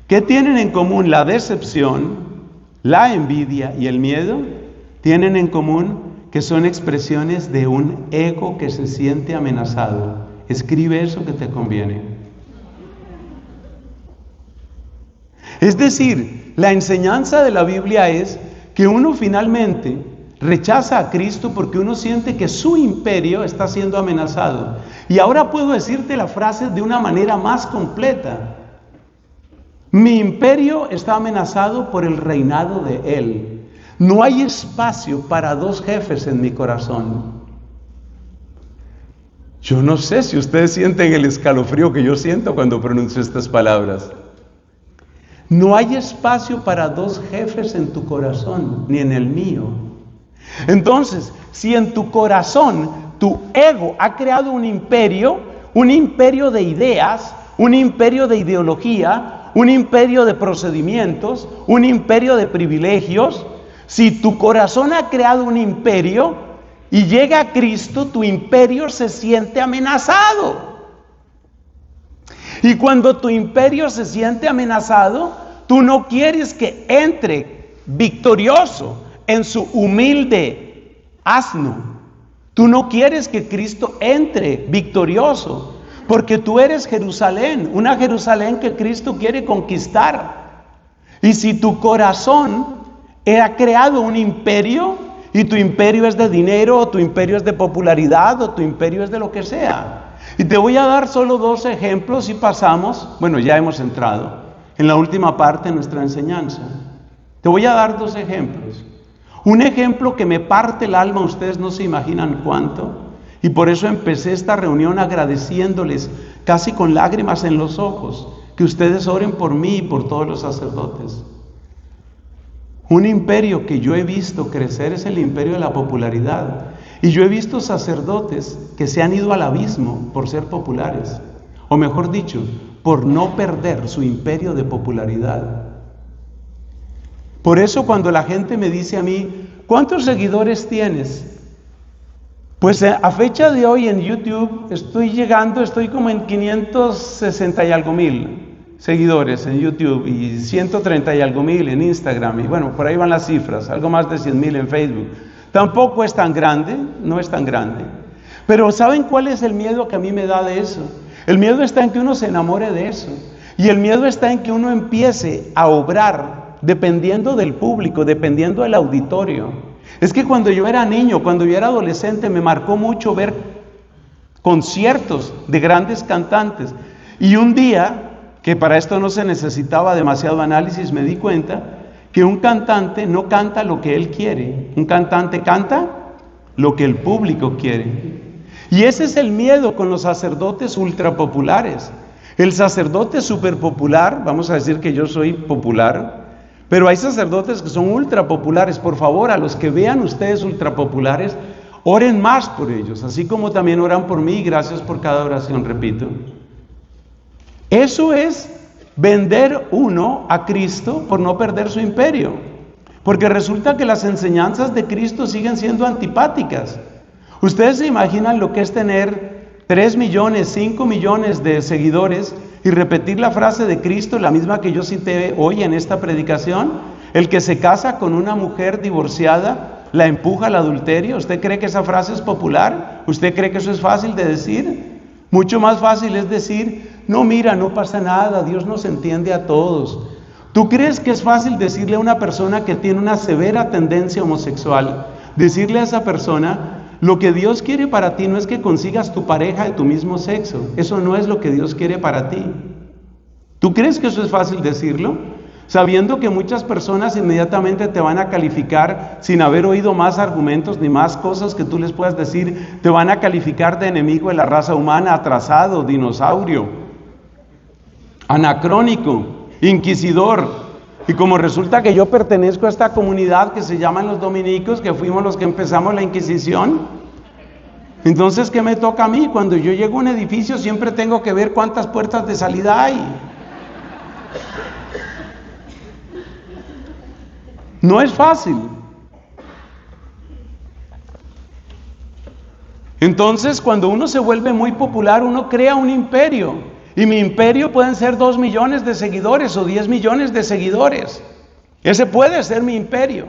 ¿Qué tienen en común la decepción, la envidia y el miedo? Tienen en común que son expresiones de un ego que se siente amenazado. Escribe eso que te conviene. Es decir, la enseñanza de la Biblia es que uno finalmente rechaza a Cristo porque uno siente que su imperio está siendo amenazado. Y ahora puedo decirte la frase de una manera más completa. Mi imperio está amenazado por el reinado de Él. No hay espacio para 2 jefes en mi corazón. Yo no sé si ustedes sienten el escalofrío que yo siento cuando pronuncio estas palabras. No hay espacio para 2 jefes en tu corazón, ni en el mío. Entonces, si en tu corazón tu ego ha creado un imperio de ideas, un imperio de ideología, un imperio de procedimientos, un imperio de privilegios, si tu corazón ha creado un imperio y llega a Cristo, tu imperio se siente amenazado. Y cuando tu imperio se siente amenazado, tú no quieres que entre victorioso en su humilde asno. Tú no quieres que Cristo entre victorioso, porque tú eres Jerusalén, una Jerusalén que Cristo quiere conquistar. Y si tu corazón ha creado un imperio y tu imperio es de dinero, o tu imperio es de popularidad, o tu imperio es de lo que sea. Y te voy a dar solo 2 ejemplos y pasamos, bueno, ya hemos entrado en la última parte de nuestra enseñanza. Te voy a dar 2 ejemplos. Un ejemplo que me parte el alma, ustedes no se imaginan cuánto, y por eso empecé esta reunión agradeciéndoles, casi con lágrimas en los ojos, que ustedes oren por mí y por todos los sacerdotes. Un imperio que yo he visto crecer es el imperio de la popularidad. Y yo he visto sacerdotes que se han ido al abismo por ser populares. O mejor dicho, por no perder su imperio de popularidad. Por eso cuando la gente me dice a mí, ¿cuántos seguidores tienes? Pues a fecha de hoy en YouTube estoy como en 560 y algo mil seguidores en YouTube y 130 y algo mil en Instagram, y bueno, por ahí van las cifras, algo más de 100,000 en Facebook. Tampoco es tan grande, no es tan grande. Pero ¿saben cuál es el miedo que a mí me da de eso? El miedo está en que uno se enamore de eso. Y el miedo está en que uno empiece a obrar dependiendo del público, dependiendo del auditorio. Es que cuando yo era niño, cuando yo era adolescente, me marcó mucho ver conciertos de grandes cantantes. Y un día, que para esto no se necesitaba demasiado análisis, me di cuenta que un cantante no canta lo que él quiere. Un cantante canta lo que el público quiere. Y ese es el miedo con los sacerdotes ultrapopulares. El sacerdote superpopular, vamos a decir que yo soy popular, pero hay sacerdotes que son ultrapopulares. Por favor, a los que vean ustedes ultrapopulares, oren más por ellos, así como también oran por mí. Gracias por cada oración, repito. Eso es vender uno a Cristo por no perder su imperio. Porque resulta que las enseñanzas de Cristo siguen siendo antipáticas. Ustedes se imaginan lo que es tener 3 millones, 5 millones de seguidores y repetir la frase de Cristo, la misma que yo cité hoy en esta predicación. El que se casa con una mujer divorciada la empuja al adulterio. ¿Usted cree que esa frase es popular? ¿Usted cree que eso es fácil de decir? Mucho más fácil es decir, no, mira, no pasa nada, Dios nos entiende a todos. ¿Tú crees que es fácil decirle a una persona que tiene una severa tendencia homosexual, decirle a esa persona, lo que Dios quiere para ti no es que consigas tu pareja de tu mismo sexo? Eso no es lo que Dios quiere para ti. ¿Tú crees que eso es fácil decirlo? Sabiendo que muchas personas inmediatamente te van a calificar, sin haber oído más argumentos ni más cosas que tú les puedas decir, te van a calificar de enemigo de la raza humana, atrasado, dinosaurio, anacrónico, inquisidor. Y como resulta que yo pertenezco a esta comunidad que se llaman los dominicos, que fuimos los que empezamos la Inquisición, entonces ¿qué me toca a mí? Cuando yo llego a un edificio siempre tengo que ver cuántas puertas de salida hay. No es fácil. Entonces, cuando uno se vuelve muy popular, uno crea un imperio. Y mi imperio pueden ser 2 millones de seguidores o 10 millones de seguidores. Ese puede ser mi imperio.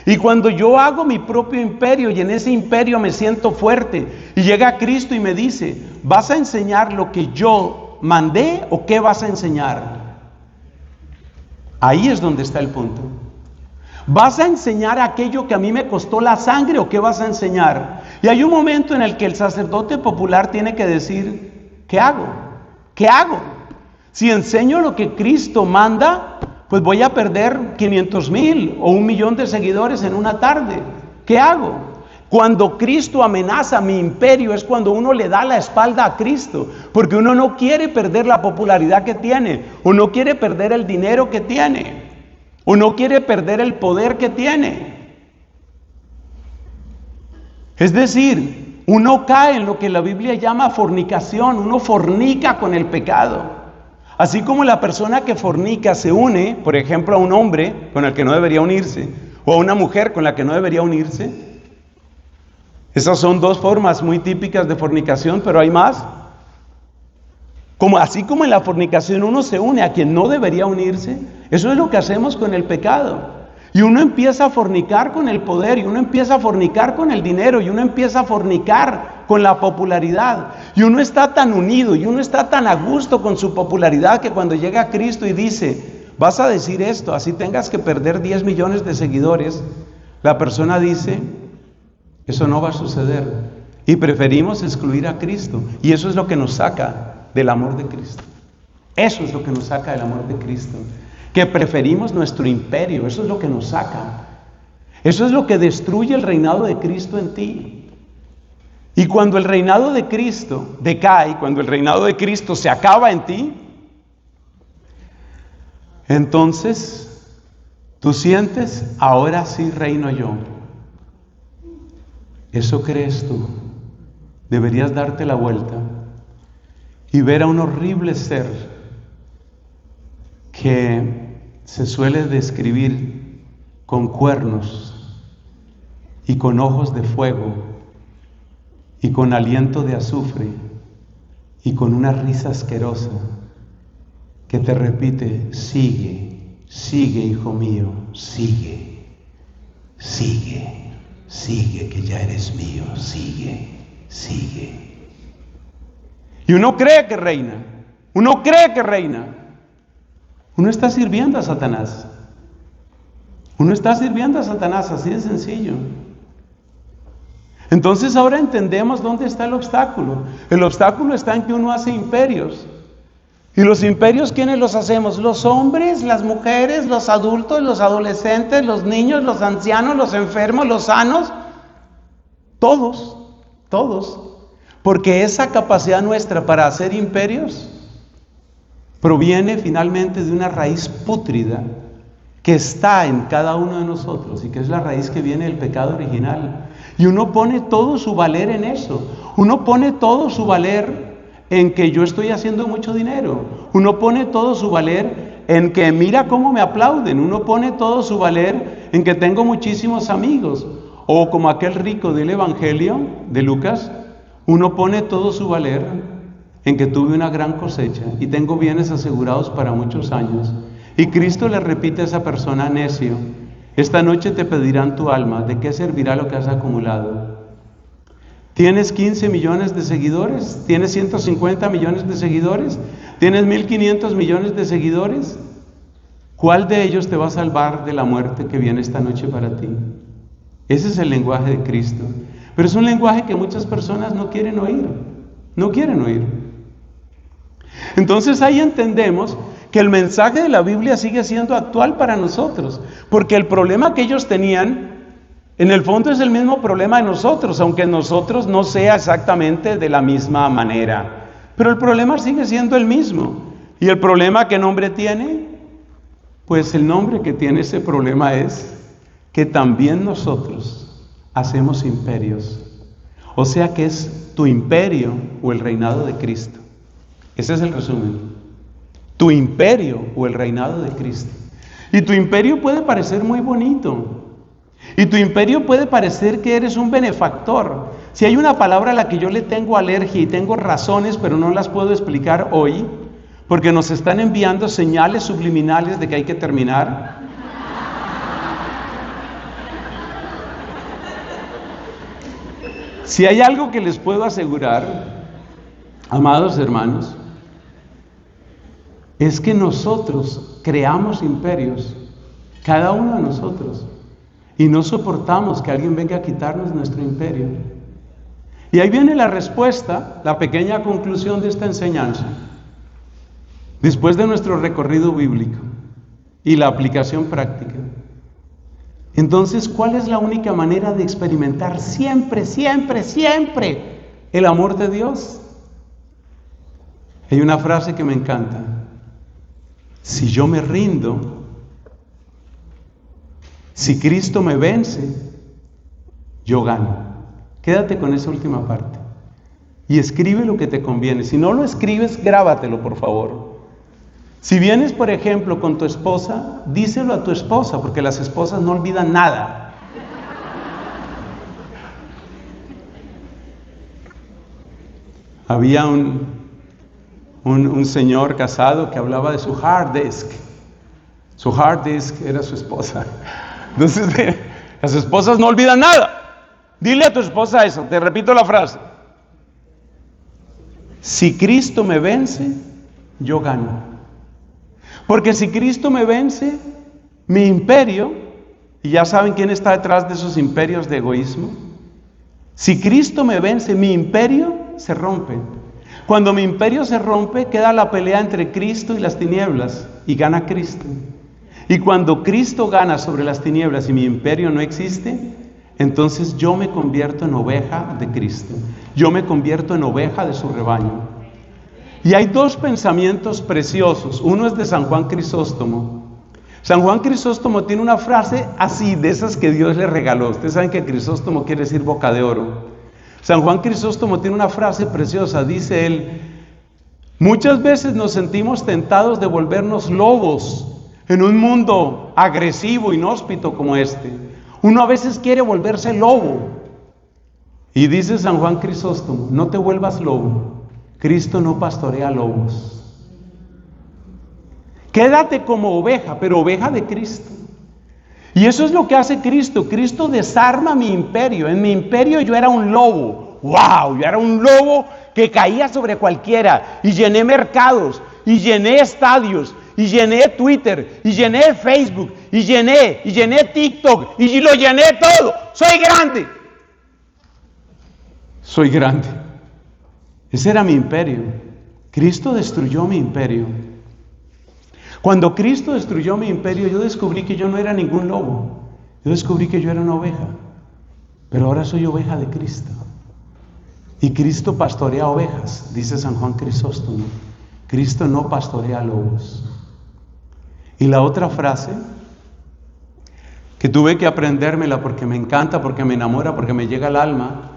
Y cuando yo hago mi propio imperio y en ese imperio me siento fuerte y llega Cristo y me dice, ¿vas a enseñar lo que yo mandé o qué vas a enseñar? Ahí es donde está el punto. ¿Vas a enseñar aquello que a mí me costó la sangre o qué vas a enseñar? Y hay un momento en el que el sacerdote popular tiene que decir, ¿qué hago? ¿Qué hago? Si enseño lo que Cristo manda, pues voy a perder 500,000 o 1,000,000 de seguidores en una tarde. ¿Qué hago? Cuando Cristo amenaza mi imperio es cuando uno le da la espalda a Cristo, porque uno no quiere perder la popularidad que tiene, o no quiere perder el dinero que tiene, o no quiere perder el poder que tiene. Es decir, uno cae en lo que la Biblia llama fornicación, uno fornica con el pecado. Así como la persona que fornica se une, por ejemplo, a un hombre con el que no debería unirse, o a una mujer con la que no debería unirse. Esas son 2 formas muy típicas de fornicación, pero hay más. Así como en la fornicación uno se une a quien no debería unirse, eso es lo que hacemos con el pecado. Y uno empieza a fornicar con el poder, y uno empieza a fornicar con el dinero, y uno empieza a fornicar con la popularidad. Y uno está tan unido, y uno está tan a gusto con su popularidad, que cuando llega Cristo y dice, vas a decir esto, así tengas que perder 10 millones de seguidores, la persona dice, eso no va a suceder. Y preferimos excluir a Cristo. Y eso es lo que nos saca del amor de Cristo. Eso es lo que nos saca del amor de Cristo. Que preferimos nuestro imperio. Eso es lo que nos saca. Eso es lo que destruye el reinado de Cristo en ti. Y cuando el reinado de Cristo decae, cuando el reinado de Cristo se acaba en ti, entonces tú sientes, ahora sí reino yo. ¿Eso crees tú? Deberías darte la vuelta y ver a un horrible ser que se suele describir con cuernos y con ojos de fuego y con aliento de azufre y con una risa asquerosa que te repite, sigue, sigue, hijo mío, sigue, sigue, sigue, que ya eres mío, sigue, sigue. Y uno cree que reina, uno cree que reina. Uno está sirviendo a Satanás. Uno está sirviendo a Satanás, así de sencillo. Entonces ahora entendemos dónde está el obstáculo. El obstáculo está en que uno hace imperios. ¿Y los imperios quiénes los hacemos? Los hombres, las mujeres, los adultos, los adolescentes, los niños, los ancianos, los enfermos, los sanos. Todos, todos. Porque esa capacidad nuestra para hacer imperios proviene finalmente de una raíz pútrida que está en cada uno de nosotros y que es la raíz que viene del pecado original. Y uno pone todo su valer en eso. Uno pone todo su valer en que yo estoy haciendo mucho dinero. Uno pone todo su valer en que mira cómo me aplauden. Uno pone todo su valer en que tengo muchísimos amigos. O como aquel rico del Evangelio de Lucas, uno pone todo su valer en que tuve una gran cosecha y tengo bienes asegurados para muchos años. Y Cristo le repite a esa persona, necio, esta noche te pedirán tu alma, ¿de qué servirá lo que has acumulado? ¿Tienes 15 millones de seguidores? ¿Tienes 150 millones de seguidores? ¿Tienes 1.500 millones de seguidores? ¿Cuál de ellos te va a salvar de la muerte que viene esta noche para ti? Ese es el lenguaje de Cristo. Pero es un lenguaje que muchas personas no quieren oír. No quieren oír. Entonces ahí entendemos que el mensaje de la Biblia sigue siendo actual para nosotros, porque el problema que ellos tenían, en el fondo es el mismo problema de nosotros, aunque en nosotros no sea exactamente de la misma manera, pero el problema sigue siendo el mismo. ¿Y el problema qué nombre tiene? Pues el nombre que tiene ese problema es que también nosotros hacemos imperios, o sea que es tu imperio o el reinado de Cristo. Ese es el resumen. Tu imperio o el reinado de Cristo. Y tu imperio puede parecer muy bonito. Y tu imperio puede parecer que eres un benefactor. Si hay una palabra a la que yo le tengo alergia y tengo razones, pero no las puedo explicar hoy, porque nos están enviando señales subliminales de que hay que terminar. Si hay algo que les puedo asegurar, amados hermanos, es que nosotros creamos imperios, cada uno de nosotros, y no soportamos que alguien venga a quitarnos nuestro imperio. Y ahí viene la respuesta, la pequeña conclusión de esta enseñanza, después de nuestro recorrido bíblico y la aplicación práctica. Entonces, ¿cuál es la única manera de experimentar siempre, siempre, siempre el amor de Dios? Hay una frase que me encanta. Si yo me rindo, si Cristo me vence, yo gano. Quédate con esa última parte y escribe lo que te conviene. Si no lo escribes, grábatelo, por favor. Si vienes, por ejemplo, con tu esposa, díselo a tu esposa, porque las esposas no olvidan nada. Había un señor casado que hablaba de su hard disk. Su hard disk era su esposa. Entonces, las esposas no olvidan nada. Dile a tu esposa eso, te repito la frase. Si Cristo me vence, yo gano. Porque si Cristo me vence, mi imperio, ¿Y ya saben quién está detrás de esos imperios de egoísmo? Si Cristo me vence, mi imperio se rompe. Cuando mi imperio se rompe, queda la pelea entre Cristo y las tinieblas, y gana Cristo. Y cuando Cristo gana sobre las tinieblas y mi imperio no existe, entonces yo me convierto en oveja de Cristo. Yo me convierto en oveja de su rebaño. Y hay dos pensamientos preciosos. Uno es de San Juan Crisóstomo. San Juan Crisóstomo tiene una frase así, de esas que Dios le regaló. Ustedes saben que Crisóstomo quiere decir boca de oro. San Juan Crisóstomo tiene una frase preciosa. Dice él: muchas veces nos sentimos tentados de volvernos lobos en un mundo agresivo, inhóspito como este. Uno a veces quiere volverse lobo. Y dice San Juan Crisóstomo: no te vuelvas lobo. Cristo no pastorea lobos. Quédate como oveja, pero oveja de Cristo. Y eso es lo que hace Cristo. Cristo desarma mi imperio. En mi imperio yo era un lobo. ¡Wow! Yo era un lobo que caía sobre cualquiera. Y llené mercados, y llené estadios, y llené Twitter, y llené Facebook, y llené TikTok, y lo llené todo. ¡Soy grande! Soy grande. Ese era mi imperio. Cristo destruyó mi imperio. Cuando Cristo destruyó mi imperio, yo descubrí que yo no era ningún lobo. Yo descubrí que yo era una oveja. Pero ahora soy oveja de Cristo. Y Cristo pastorea ovejas, dice San Juan Crisóstomo. Cristo no pastorea lobos. Y la otra frase, que tuve que aprendérmela porque me encanta, porque me enamora, porque me llega al alma,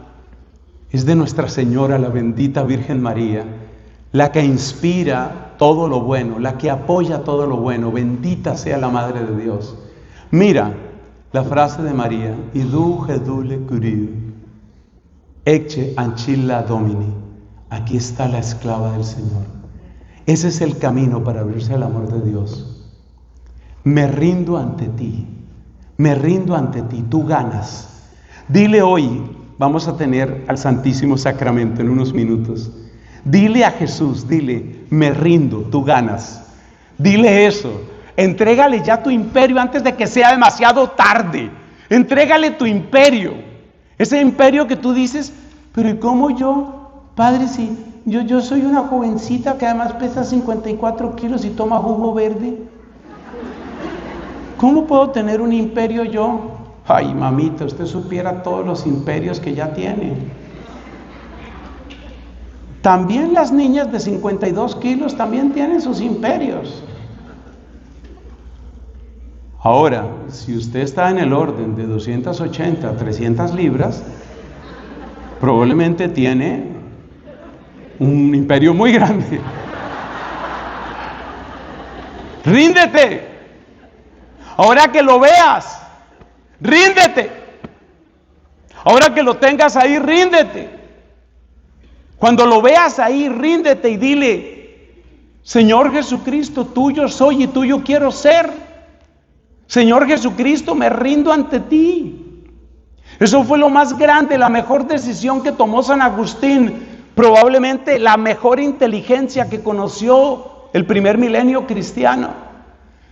es de Nuestra Señora, la bendita Virgen María, la que inspira todo lo bueno, la que apoya todo lo bueno. Bendita sea la Madre de Dios. Mira la frase de María: Idu gedule curiu, ecce ancilla Domini. Aquí está la esclava del Señor. Ese es el camino para abrirse al amor de Dios. Me rindo ante ti, me rindo ante ti, tú ganas. Dile hoy, vamos a tener al Santísimo Sacramento en unos minutos. Dile a Jesús, dile: me rindo, tú ganas. Dile eso. Entrégale ya tu imperio antes de que sea demasiado tarde. Entrégale tu imperio. Ese imperio que tú dices: pero ¿y cómo yo? Padre, si yo soy una jovencita que además pesa 54 kilos y toma jugo verde. ¿Cómo puedo tener un imperio yo? Ay, mamita, usted supiera todos los imperios que ya tiene. También las niñas de 52 kilos también tienen sus imperios. Ahora, si usted está en el orden de 280 a 300 libras, probablemente tiene un imperio muy grande. ¡Ríndete! Ahora que lo veas, ríndete. Ahora que lo tengas ahí, ríndete. Cuando lo veas ahí, ríndete y dile: Señor Jesucristo, tuyo soy y tuyo quiero ser. Señor Jesucristo, me rindo ante ti. Eso fue lo más grande, la mejor decisión que tomó San Agustín. Probablemente la mejor inteligencia que conoció el primer milenio cristiano.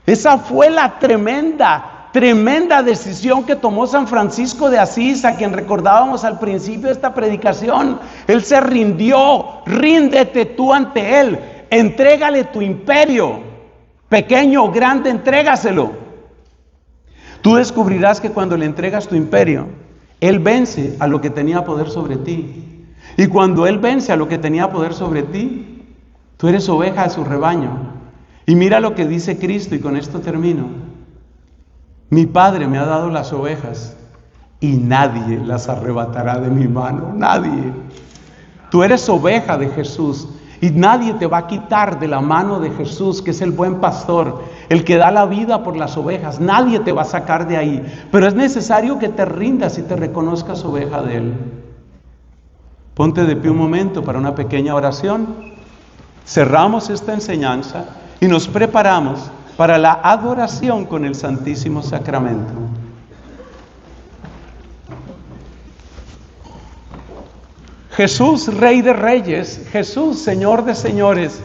Esa fue la tremenda decisión que tomó San Francisco de Asís, a quien recordábamos al principio de esta predicación. Él se rindió. Ríndete tú ante Él. Entrégale tu imperio. Pequeño o grande, entrégaselo. Tú descubrirás que cuando le entregas tu imperio, Él vence a lo que tenía poder sobre ti. Y cuando Él vence a lo que tenía poder sobre ti, tú eres oveja de su rebaño. Y mira lo que dice Cristo, y con esto termino. Mi Padre me ha dado las ovejas y nadie las arrebatará de mi mano. Nadie. Tú eres oveja de Jesús y nadie te va a quitar de la mano de Jesús, que es el buen pastor, el que da la vida por las ovejas. Nadie te va a sacar de ahí. Pero es necesario que te rindas y te reconozcas oveja de Él. Ponte de pie un momento para una pequeña oración. Cerramos esta enseñanza y nos preparamos para la adoración con el Santísimo Sacramento. Jesús, Rey de Reyes, Jesús, Señor de Señores,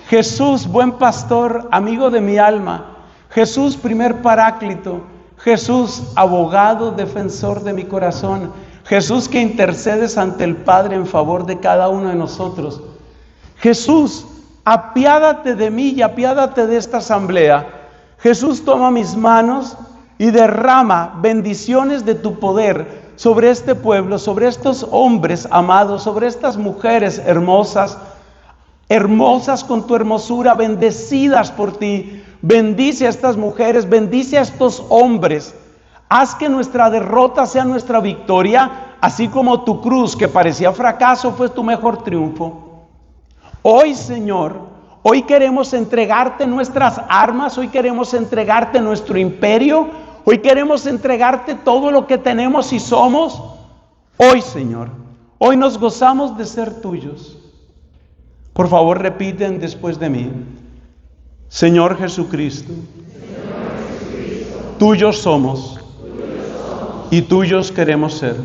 Jesús, buen pastor, amigo de mi alma, Jesús, primer paráclito, Jesús, abogado, defensor de mi corazón. Jesús, que intercedes ante el Padre en favor de cada uno de nosotros. Jesús, apiádate de mí y apiádate de esta asamblea. Jesús, toma mis manos y derrama bendiciones de tu poder sobre este pueblo, sobre estos hombres amados, sobre estas mujeres hermosas, hermosas con tu hermosura, bendecidas por ti. Bendice a estas mujeres, bendice a estos hombres. Haz que nuestra derrota sea nuestra victoria, así como tu cruz, que parecía fracaso, fue tu mejor triunfo. Hoy, Señor, hoy queremos entregarte nuestras armas, hoy queremos entregarte nuestro imperio, hoy queremos entregarte todo lo que tenemos y somos. Hoy, Señor, hoy nos gozamos de ser tuyos. Por favor, repiten después de mí. Señor Jesucristo, tuyos somos y tuyos queremos ser.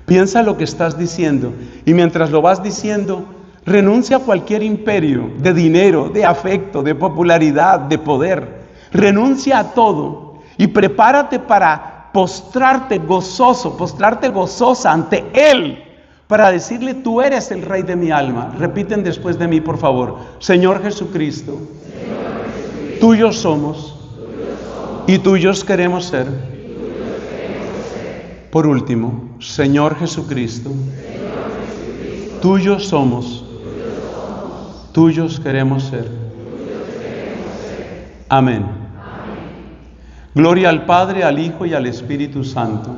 Piensa lo que estás diciendo y mientras lo vas diciendo, renuncia a cualquier imperio de dinero, de afecto, de popularidad, de poder. Renuncia a todo y prepárate para postrarte gozoso, postrarte gozosa ante Él, para decirle: tú eres el Rey de mi alma. Repiten después de mí, por favor. Señor Jesucristo, tuyos somos y tuyos queremos ser. Por último, Señor Jesucristo, tuyos somos, tuyos queremos ser. Amén. Gloria al Padre, al Hijo y al Espíritu Santo.